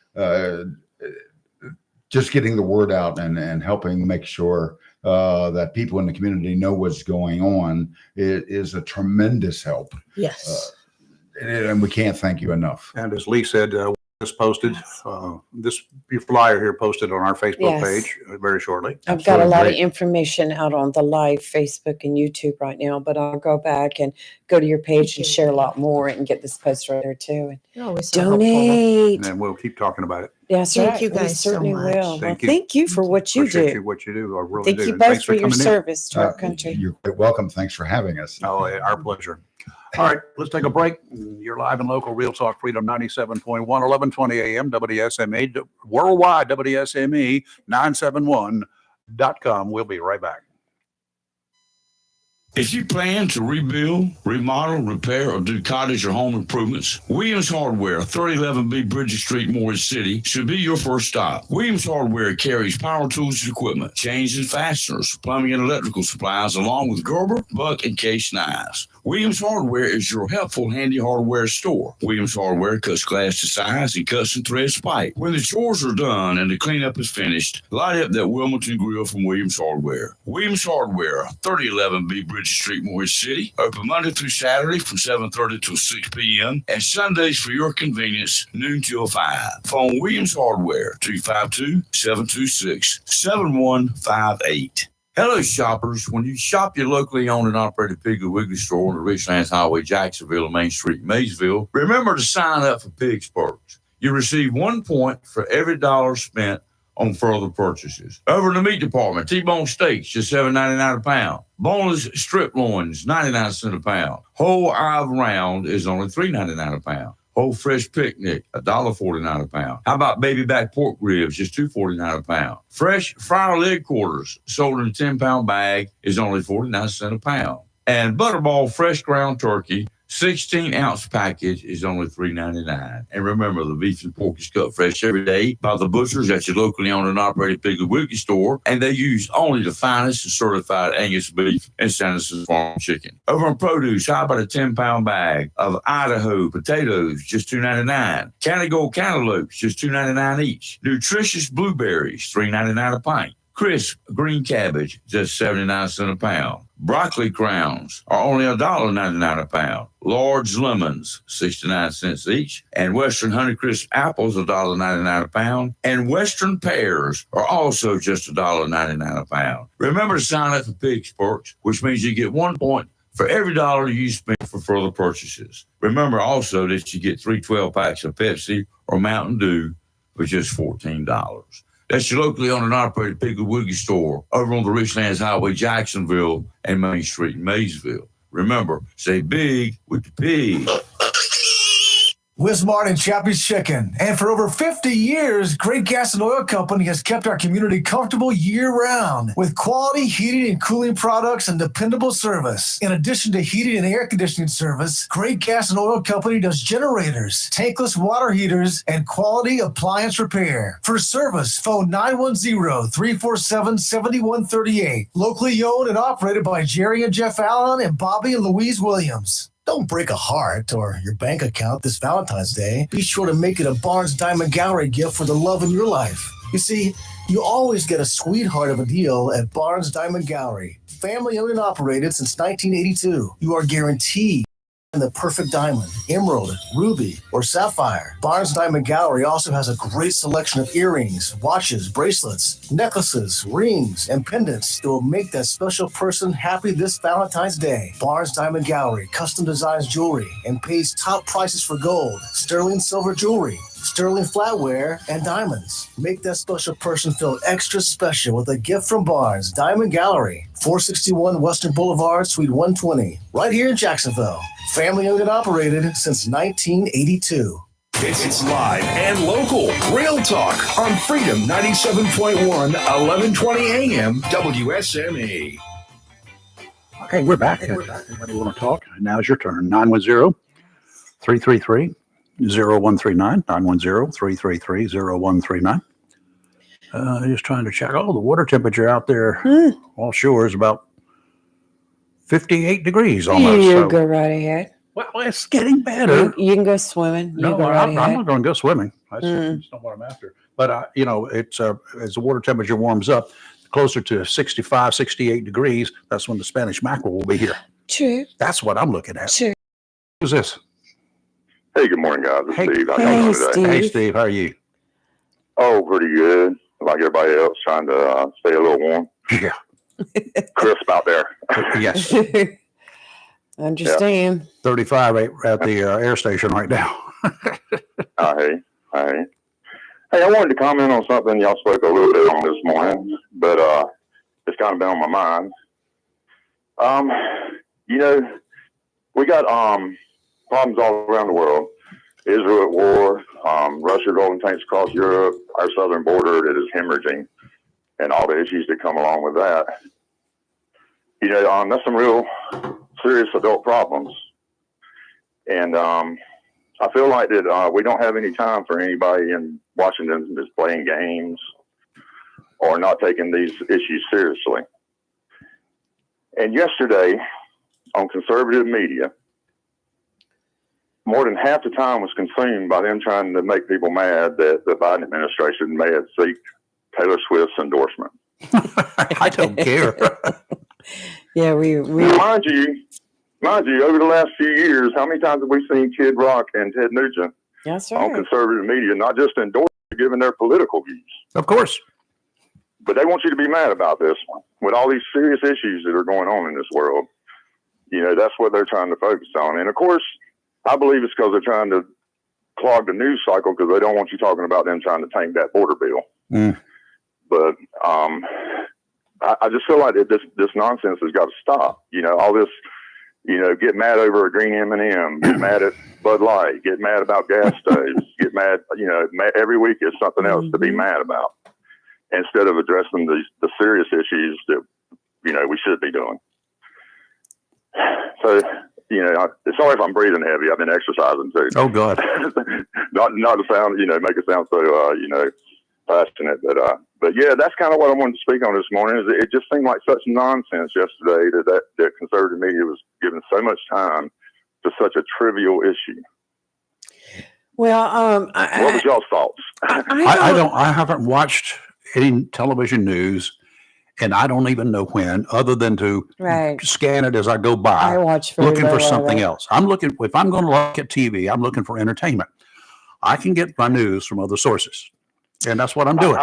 just getting the word out and helping make sure that people in the community know what's going on. It is a tremendous help. Yes. And we can't thank you enough. And as Lee said, this posted, your flyer here posted on our Facebook Yes. page very shortly. I've got a lot of great. information out on the live Facebook and YouTube right now, but I'll go back and go to your page and share a lot more and get this post right there too. And You're always so helpful. donate. And we'll keep talking about it. Yes, Thank right. you We guys so certainly much. will. Thank Well, you. thank you for what you Appreciate do. what you do. I really Thank do. you And both thanks for your coming in. service to our country. You're quite welcome. Thanks for having us. Oh, our pleasure. All right, let's take a break. You're live and local, Real Talk Freedom 97.1, 1120 AM, WSMA, worldwide, WSME 971 WilliamsHardware.com. We'll be right back. If you plan to rebuild, remodel, repair, or do cottage or home improvements, Williams Hardware, 3011B Bridges Street, Morris City, should be your first stop. Williams Hardware carries power tools and equipment, chains and fasteners, plumbing and electrical supplies, along with Gerber, Buck, and Case knives. Williams Hardware is your helpful, handy hardware store. Williams Hardware cuts glass to size and cuts and threads pipe. When the chores are done and the cleanup is finished, light up that Wilmington grill from Williams Hardware. Williams Hardware, 3011B Bridges Street, Morris City. Open Monday through Saturday from 7:30 till 6 p.m. and Sundays for your convenience, noon till 5. Phone Williams Hardware, 252-726-7158. Hello, shoppers. When you shop your locally owned and operated Piggly Wiggly store on the Richlands Highway, Jacksonville, and Main Street, Maysville, remember to sign up for Pig's Perks. You receive 1 point for every dollar spent on further purchases. Over in the meat department, T-bone steaks, just $7.99 a pound. Boneless strip loins, 99 cents a pound. Whole Ive round is only $3.99 a pound. Whole fresh picnic, $1.49 a pound. How about baby back pork ribs, just $2.49 a pound. Fresh fryer leg quarters, sold in a 10-pound bag, is only 49 cents a pound. And Butterball fresh ground turkey, 16-ounce package is only $3.99. And remember, the beef and pork is cut fresh every day by the butchers at your locally owned and operated Piggly Wiggly store, and they use only the finest and certified Angus beef and Sanderson Farm chicken. Over on produce, how about a 10-pound bag of Idaho potatoes, just $2.99. County Gold cantaloupes, just $2.99 each. Nutritious blueberries, $3.99 a pint. Crisp green cabbage, just 79 cents a pound. Broccoli crowns are only $1.99 a pound. Large lemons, 69 cents each. And Western Honeycrisp apples, $1.99 a pound. And Western pears are also just $1.99 a pound. Remember to sign up for Pig's Perks, which means you get 1 point for every dollar you spend for further purchases. Remember also that you get 3 12-packs of Pepsi or Mountain Dew for just $14. That's your locally owned and operated Piggly Wiggly store over on the Richlands Highway, Jacksonville, and Main Street, Maysville. Remember, say big with the pig. Wismart and Chappie's Chicken. And for over 50 years, Great Gas and Oil Company has kept our community comfortable year-round with quality heating and cooling products and dependable service. In addition to heating and air conditioning service, Great Gas and Oil Company does generators, tankless water heaters, and quality appliance repair. For service, phone 910-347-7138. Locally owned and operated by Jerry and Jeff Allen and Bobby and Louise Williams. Don't break a heart or your bank account this Valentine's Day. Be sure to make it a Barnes Diamond Gallery gift for the love in your life. You see, you always get a sweetheart of a deal at Barnes Diamond Gallery. Family owned and operated since 1982. You are guaranteed the perfect diamond, emerald, ruby, or sapphire. Barnes Diamond Gallery also has a great selection of earrings, watches, bracelets, necklaces, rings, and pendants that will make that special person happy this Valentine's Day. Barnes Diamond Gallery custom designs jewelry and pays top prices for gold, sterling silver jewelry, sterling flatware, and diamonds. Make that special person feel extra special with a gift from Barnes Diamond Gallery, 461 Western Boulevard, Suite 120, right here in Jacksonville. Family owned and operated since 1982. It's live and local. Real talk on Freedom 97.1, 1120 AM, WSME. Okay, we're back. Anybody want to talk? Now's your turn. 910-333-0139. 910-333-0139. Just trying to check. Oh, the water temperature out there offshore is about 58 degrees almost. You so. go right ahead. Well, it's getting better. You can go swimming. No, I'm not going to go swimming. That's not what I'm after. But, it's as the water temperature warms up, closer to 65, 68 degrees, that's when the Spanish mackerel will be here. True. That's what I'm looking at. True. Who's this? Hey, good morning, guys. It's Steve. How y'all Hey, doing today? Steve. Hey, Steve. How are you? Oh, pretty good. Like everybody else, trying to stay a little warm. Yeah. Crisp out there. Yes. Understand. 35 at the air station right now. Hey, I wanted to comment on something y'all spoke a little bit on this morning, but it's kind of been on my mind. We got problems all around the world. Israel at war, Russia rolling tanks across Europe, our southern border that is hemorrhaging. and all the issues that come along with that. You know, that's some real serious adult problems. And I feel like that we don't have any time for anybody in Washington that's playing games or not taking these issues seriously. And yesterday on conservative media, more than half the time was consumed by them trying to make people mad that the Biden administration may have seeked Taylor Swift's endorsement. I don't care. Yeah, we mind you, over the last few years, how many times have we seen Kid Rock and Ted Nugent That's on right. conservative media, not just endorsing, but giving their political views? Of course. But they want you to be mad about this one. With all these serious issues that are going on in this world, you know, that's what they're trying to focus on. And of course, I believe it's because they're trying to clog the news cycle because they don't want you talking about them trying to tank that border bill. Mm. But I just feel like that this nonsense has got to stop. You know, all this, you know, get mad over a green M&M, get mad at Bud Light, get mad about gas stoves, get mad, you know, every week is something else to be mad about instead of addressing the serious issues that, you know, we should be doing. So, you know, sorry if I'm breathing heavy. I've been exercising too. Oh, God. not to sound, you know, make it sound so, you know, passionate. But yeah, that's kind of what I wanted to speak on this morning. Is it just seemed like such nonsense yesterday that conservative media was giving so much time to such a trivial issue. Well, what was y'all's thoughts? I haven't watched any television news, and I don't even know when, other than to scan it as I go by. I watch very looking for little of something it. else. I'm looking, if I'm going to look at TV, I'm looking for entertainment. I can get my news from other sources, and that's what I'm doing.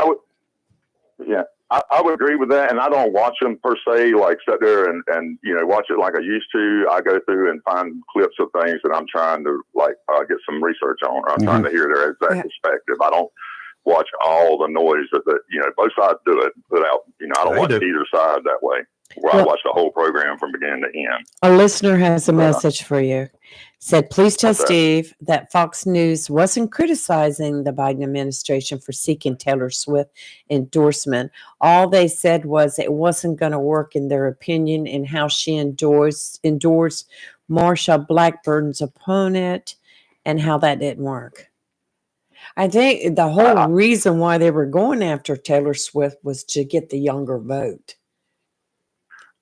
I would agree with that, and I don't watch them per se, like sit there and you know, watch it like I used to. I go through and find clips of things that I'm trying to like get some research on, or I'm trying to hear their exact perspective. I don't watch all the noise that you know, both sides do it, put out. You know, I don't watch either side that way, where I watch the whole program from beginning to end. A listener has a message for you. Said, please tell Steve that Fox News wasn't criticizing the Biden administration for seeking Taylor Swift endorsement. All they said was it wasn't going to work in their opinion in how she endorsed Marsha Blackburn's opponent and how that didn't work. I think the whole reason why they were going after Taylor Swift was to get the younger vote.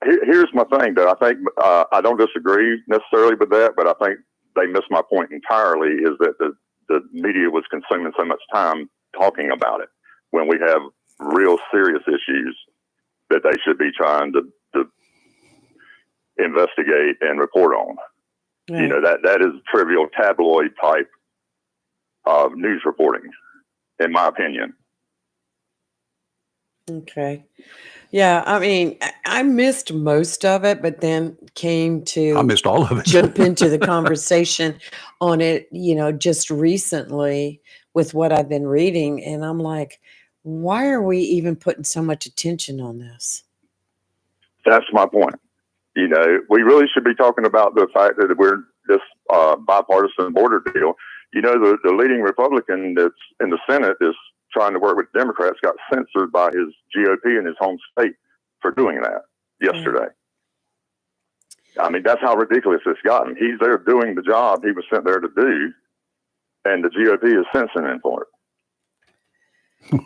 Here's my thing, though. I think I don't disagree necessarily with that, but I think they missed my point entirely. Is that the media was consuming so much time talking about it when we have real serious issues that they should be trying to investigate and report on. Right. You know, that is trivial tabloid type of news reporting, in my opinion. Okay. Yeah, I mean, I missed most of it, but then came to I missed all of it. Jump into the conversation on it, you know, just recently with what I've been reading. And I'm like, why are we even putting so much attention on this? That's my point. You know, we really should be talking about the fact that we're this bipartisan border deal. You know, the leading Republican that's in the Senate is trying to work with Democrats, got censored by his GOP in his home state for doing that yesterday. I mean, that's how ridiculous it's gotten. He's there doing the job he was sent there to do, and the GOP is censoring him for it.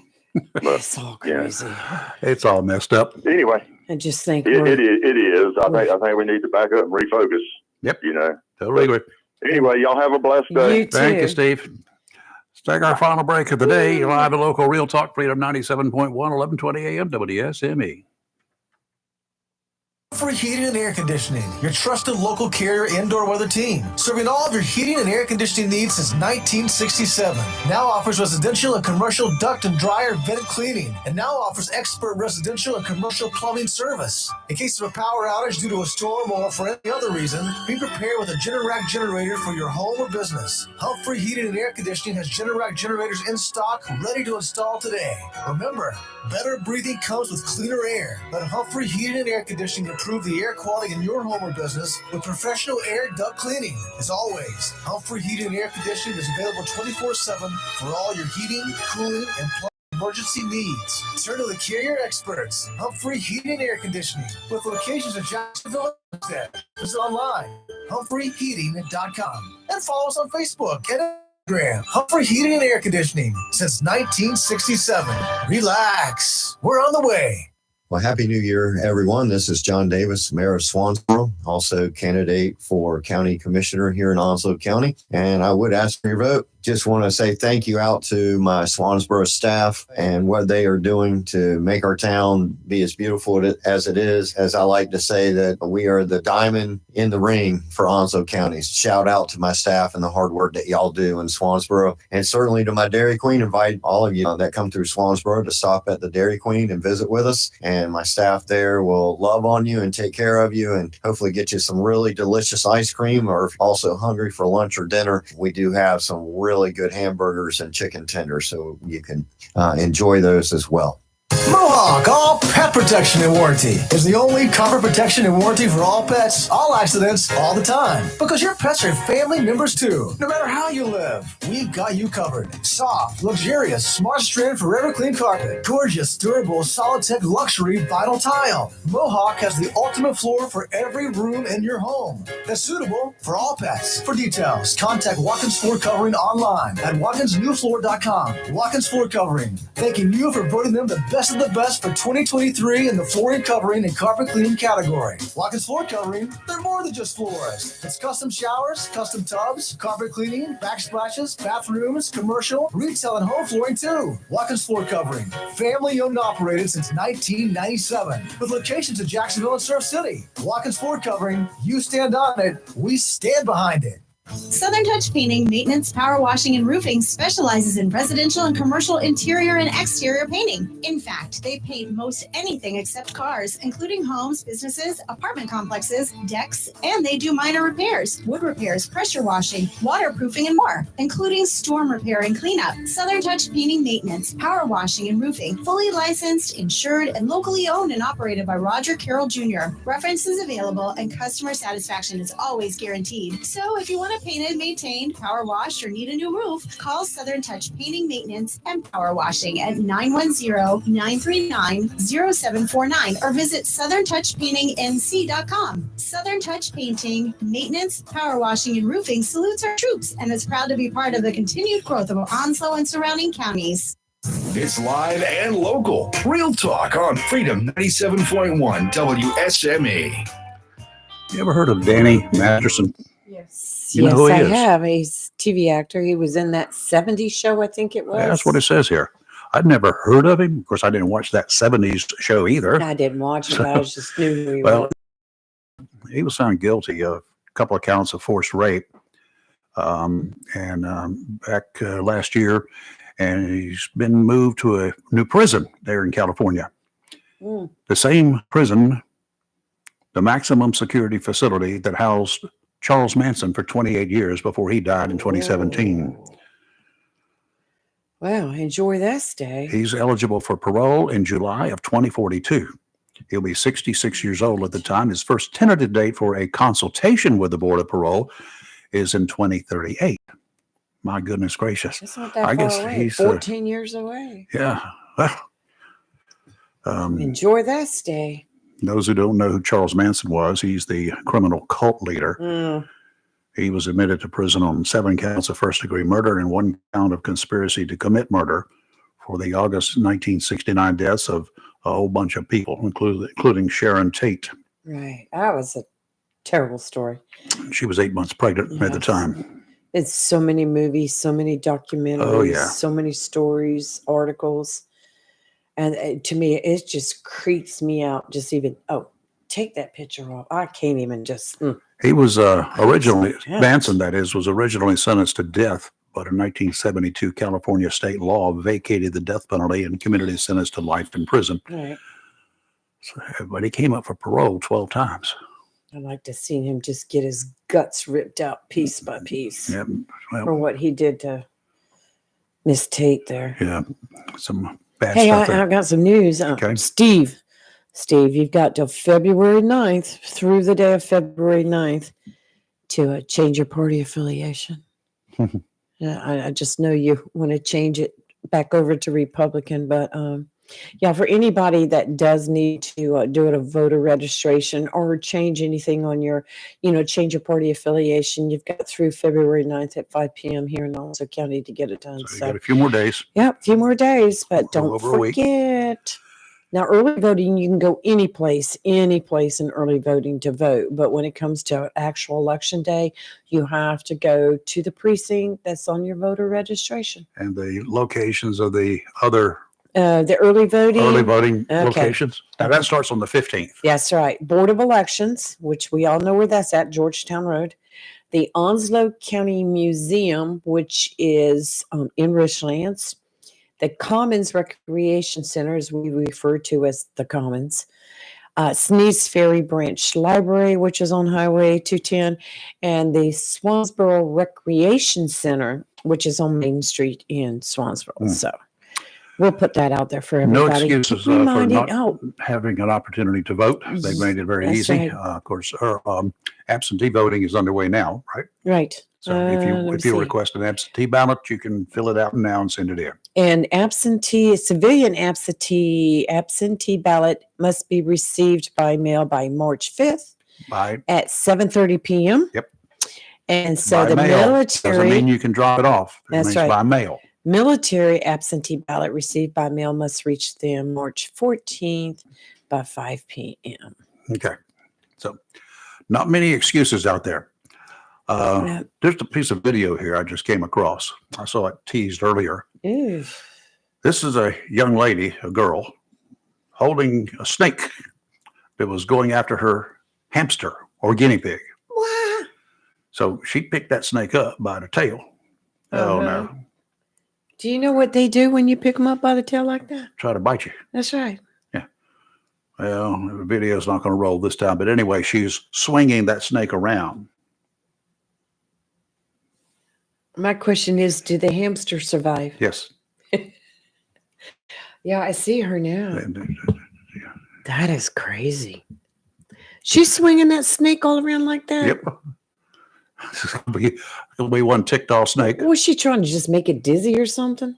But, it's all crazy. Yeah. It's all messed up. Anyway, I just think it is. I think we need to back up and refocus. Yep. You know. Totally agree. Anyway, y'all have a blessed day. Thank you, Steve. Let's take our final break of the day. Live at local Real Talk Freedom 97.1, 1120 AM, WSME. Free Heating and Air Conditioning, your trusted local carrier indoor weather team, serving all of your heating and air conditioning needs since 1967. Now offers residential and commercial duct and dryer vent cleaning, and now offers expert residential and commercial plumbing service. In case of a power outage due to a storm or for any other reason, be prepared with a Generac generator for your home or business. Humphrey Heating and Air Conditioning has Generac generators in stock, ready to install today. Remember, better breathing comes with cleaner air. Let Humphrey Heating and Air Conditioning improve the air quality in your home or business with professional air duct cleaning. As always, Humphrey Heating and Air Conditioning is available 24/7 for all your heating, cooling, and plumbing emergency needs. Turn to the Carrier experts, Humphrey Heating and Air Conditioning, with locations in Jacksonville and Homestead. Visit online, humphreyheating.com, and follow us on Facebook and Instagram. Humphrey Heating and Air Conditioning since 1967. Relax, we're on the way. Well, Happy New Year, everyone. This is John Davis, Mayor of Swansboro, also candidate for County Commissioner here in Onslow County. And I would ask for your vote. Just want to say thank you out to my Swansboro staff and what they are doing to make our town be as beautiful as it is. As I like to say, that we are the diamond in the ring for Onslow County. Shout out to my staff and the hard work that y'all do in Swansboro. And certainly to my Dairy Queen, invite all of you that come through Swansboro to stop at the Dairy Queen and visit with us. And my staff there will love on you and take care of you and hopefully get you some really delicious ice cream, or if you're also hungry for lunch or dinner, we do have some really good hamburgers and chicken tenders, so you can enjoy those as well. Mohawk All Pet Protection and Warranty is the only cover protection and warranty for all pets, all accidents, all the time. Because your pets are family members too. No matter how you live, we've got you covered. Soft, luxurious, smart strand forever clean carpet. Gorgeous, durable, Solitech luxury vinyl tile. Mohawk has the ultimate floor for every room in your home. That's suitable for all pets. For details, contact Watkins Floor Covering online at watkinsnewfloor.com. Watkins Floor Covering, thanking you for voting them the best of the best for 2023 in the flooring covering and carpet cleaning category. Watkins Floor Covering, they're more than just floors. It's custom showers, custom tubs, carpet cleaning, backsplashes, bathrooms, commercial, retail, and home flooring too. Watkins Floor Covering, family owned and operated since 1997, with locations in Jacksonville and Surf City. Watkins Floor Covering, you stand on it, we stand behind it. Southern Touch Painting, Maintenance, Power Washing, and Roofing specializes in residential and commercial interior and exterior painting. In fact, they paint most anything except cars, including homes, businesses, apartment complexes, decks, and they do minor repairs, wood repairs, pressure washing, waterproofing, and more, including storm repair and cleanup. Southern Touch Painting, Maintenance, Power Washing, and Roofing, fully licensed, insured, and locally owned and operated by Roger Carroll Jr. References available and customer satisfaction is always guaranteed. So if you want to painted, maintained, power washed, or need a new roof, call Southern Touch Painting, Maintenance, and Power Washing at 910-939-0749 or visit southerntouchpaintingnc.com. Southern Touch Painting, Maintenance, Power Washing, and Roofing salutes our troops and is proud to be part of the continued growth of Onslow and surrounding counties. It's live and local. Real talk on Freedom 97.1 WSME. You ever heard of Danny Masterson? Yes. You know who he I is? have. He's a TV actor. He was in that 70s show, I think it was. Yeah, that's what it says here. I'd never heard of him. Of course, I didn't watch that 70s show either. I didn't watch it, but I just knew who he Well, was. he was found guilty of a couple of counts of forced rape back last year, and he's been moved to a new prison there in California. Mm. The same prison, the maximum security facility that housed Charles Manson for 28 years before he died in 2017. Wow, enjoy that stay. He's eligible for parole in July of 2042. He'll be 66 years old at the time. His first tentative date for a consultation with the Board of Parole is in 2038. My goodness gracious. That's not that I far guess away. he's 14 years away. yeah. Enjoy that stay. Those who don't know who Charles Manson was, he's the criminal cult leader. Mm. He was admitted to prison on 7 counts of first-degree murder and 1 count of conspiracy to commit murder for the August 1969 deaths of a whole bunch of people, including Sharon Tate. Right. That was a terrible story. She was 8 months pregnant at the time. It's so many movies, so many documentaries, Oh, yeah. so many stories, articles. And to me, it just creeps me out. Just even, take that picture off. I can't even just. He was originally, Yeah. Manson, that is, was originally sentenced to death, but in 1972, California state law vacated the death penalty and commuted his sentence to life in prison. Right. But he came up for parole 12 times. I'd like to see him just get his guts ripped out piece by piece Yep. Well, for what he did to Miss Tate there. yeah, some bad Hey, stuff. I got some news. Okay. Steve, you've got till February 9th, through the day of February 9th, to change your party affiliation. I just know you want to change it back over to Republican. But yeah, for anybody that does need to do a voter registration or change anything on your, change your party affiliation, you've got through February 9th at 5 p.m. here in Onslow County to get it done. So you got a few more days. Yeah, a few more days, but don't over a week. forget. Now, early voting, you can go any place in early voting to vote. But when it comes to actual election day, you have to go to the precinct that's on your voter registration. And the locations of the other The early voting. Okay. locations. Now that starts on the 15th. That's right. Board of Elections, which we all know where that's at, Georgetown Road. The Onslow County Museum, which is in Richlands. The Commons Recreation Center, as we refer to as the Commons. Sneeze Ferry Branch Library, which is on Highway 210. And the Swansboro Recreation Center, which is on Main Street in Swansboro. So we'll put that out there for everybody. No excuses Keep for reminded- not having an opportunity to vote. They've made it very That's easy. right. Of course, absentee voting is underway now, right? Right. So if Let you me if you see. request an absentee ballot, you can fill it out now and send it in. And civilian absentee ballot must be received by mail by March 5th By at 7:30 p.m. Yep. And so by the mail. Doesn't mean military you can drop it off. It That's means right. by mail. military absentee ballot received by mail must reach them March 14th by 5 p.m. Okay. So not many excuses out there. There's a piece of video here I just came across. I saw it teased earlier. Ew. This is a young lady, a girl, holding a snake that was going after her hamster or guinea pig. What? So she picked that snake up by the tail. Oh, no. Do you know what they do when you pick them up by the tail like that? Try to bite you. That's right. Well, the video's not going to roll this time. But anyway, she's swinging that snake around. My question is, do the hamsters survive? Yes. Yeah, I see her now. That is crazy. She's swinging that snake all around like that? Yep. It'll be one ticked off snake. Was she trying to just make it dizzy or something?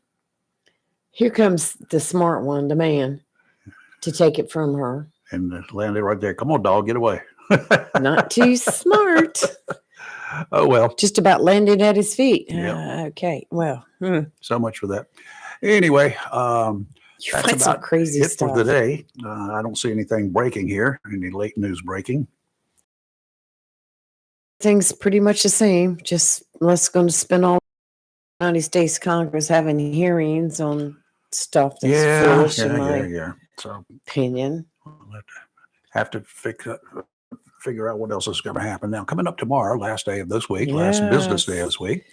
Here comes the smart one, the man, to take it from her. And landed right there. Come on, dog, get away. Not too smart. Oh, well. Just about landed at his feet. Yep. Okay, well. So much for that. Anyway, You that's find some about crazy it stuff. for the day. I don't see anything breaking here, any late news breaking. Things pretty much the same. Just let's going to spend all United States Congress having hearings on stuff that's foolish in my So opinion. have to figure out what else is going to happen. Now, coming up tomorrow, last day of this week, last business day of this week.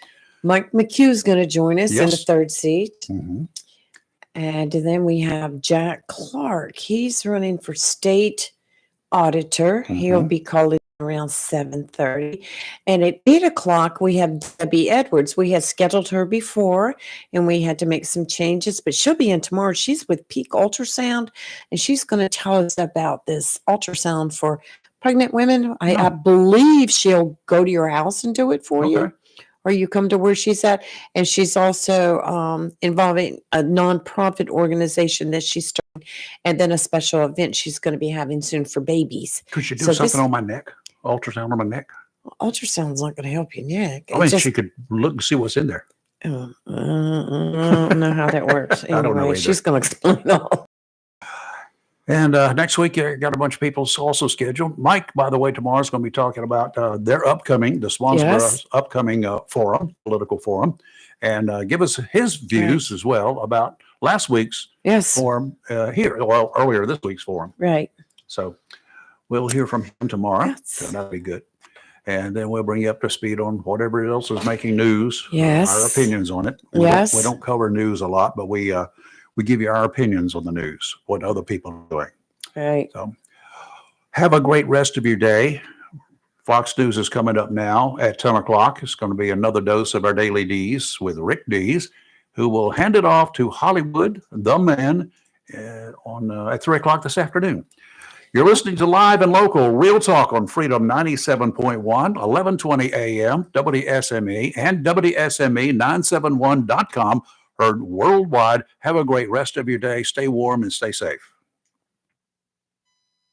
Mike McHugh's going to join us in the Yes. third seat. Mhm. And then we have Jack Clark. He's running for state auditor. He'll be calling around 7:30. And at 8:00, we have Debbie Edwards. We had scheduled her before and we had to make some changes, but she'll be in tomorrow. She's with Peak Ultrasound and she's going to tell us about this ultrasound for pregnant women. I believe she'll go to your house and do it for you. Or you come to where she's at. And she's also involving a nonprofit organization that she's starting, and then a special event she's going to be having soon for babies. Could you do So something this on my neck? Ultrasound on my neck? ultrasound's not going to help your neck. I mean, she could look and see what's in there. I don't know how that works. I don't know Anyway, either. she's going to explain all. And next week, I got a bunch of people also scheduled. Mike, by the way, tomorrow is going to be talking about their upcoming, the Swansboro's Yes. upcoming forum, political forum, and give us his views as well about last week's forum here, well, earlier this week's forum. Right. So we'll hear from him tomorrow. So that'll be good. And then we'll bring you up to speed on whatever else is making news. Yes. Our opinions on it. Yes. We don't cover news a lot, but we give you our opinions on the news, what other people are doing. Right. So have a great rest of your day. Fox News is coming up now at 10 o'clock. It's going to be another dose of our Daily D's with Rick Dees, who will hand it off to Hollywood, the man, at 3 o'clock this afternoon. You're listening to Live and Local Real Talk on Freedom 97.1, 1120 AM, WSME, and WSME971.com. heard worldwide. Have a great rest of your day. Stay warm and stay safe.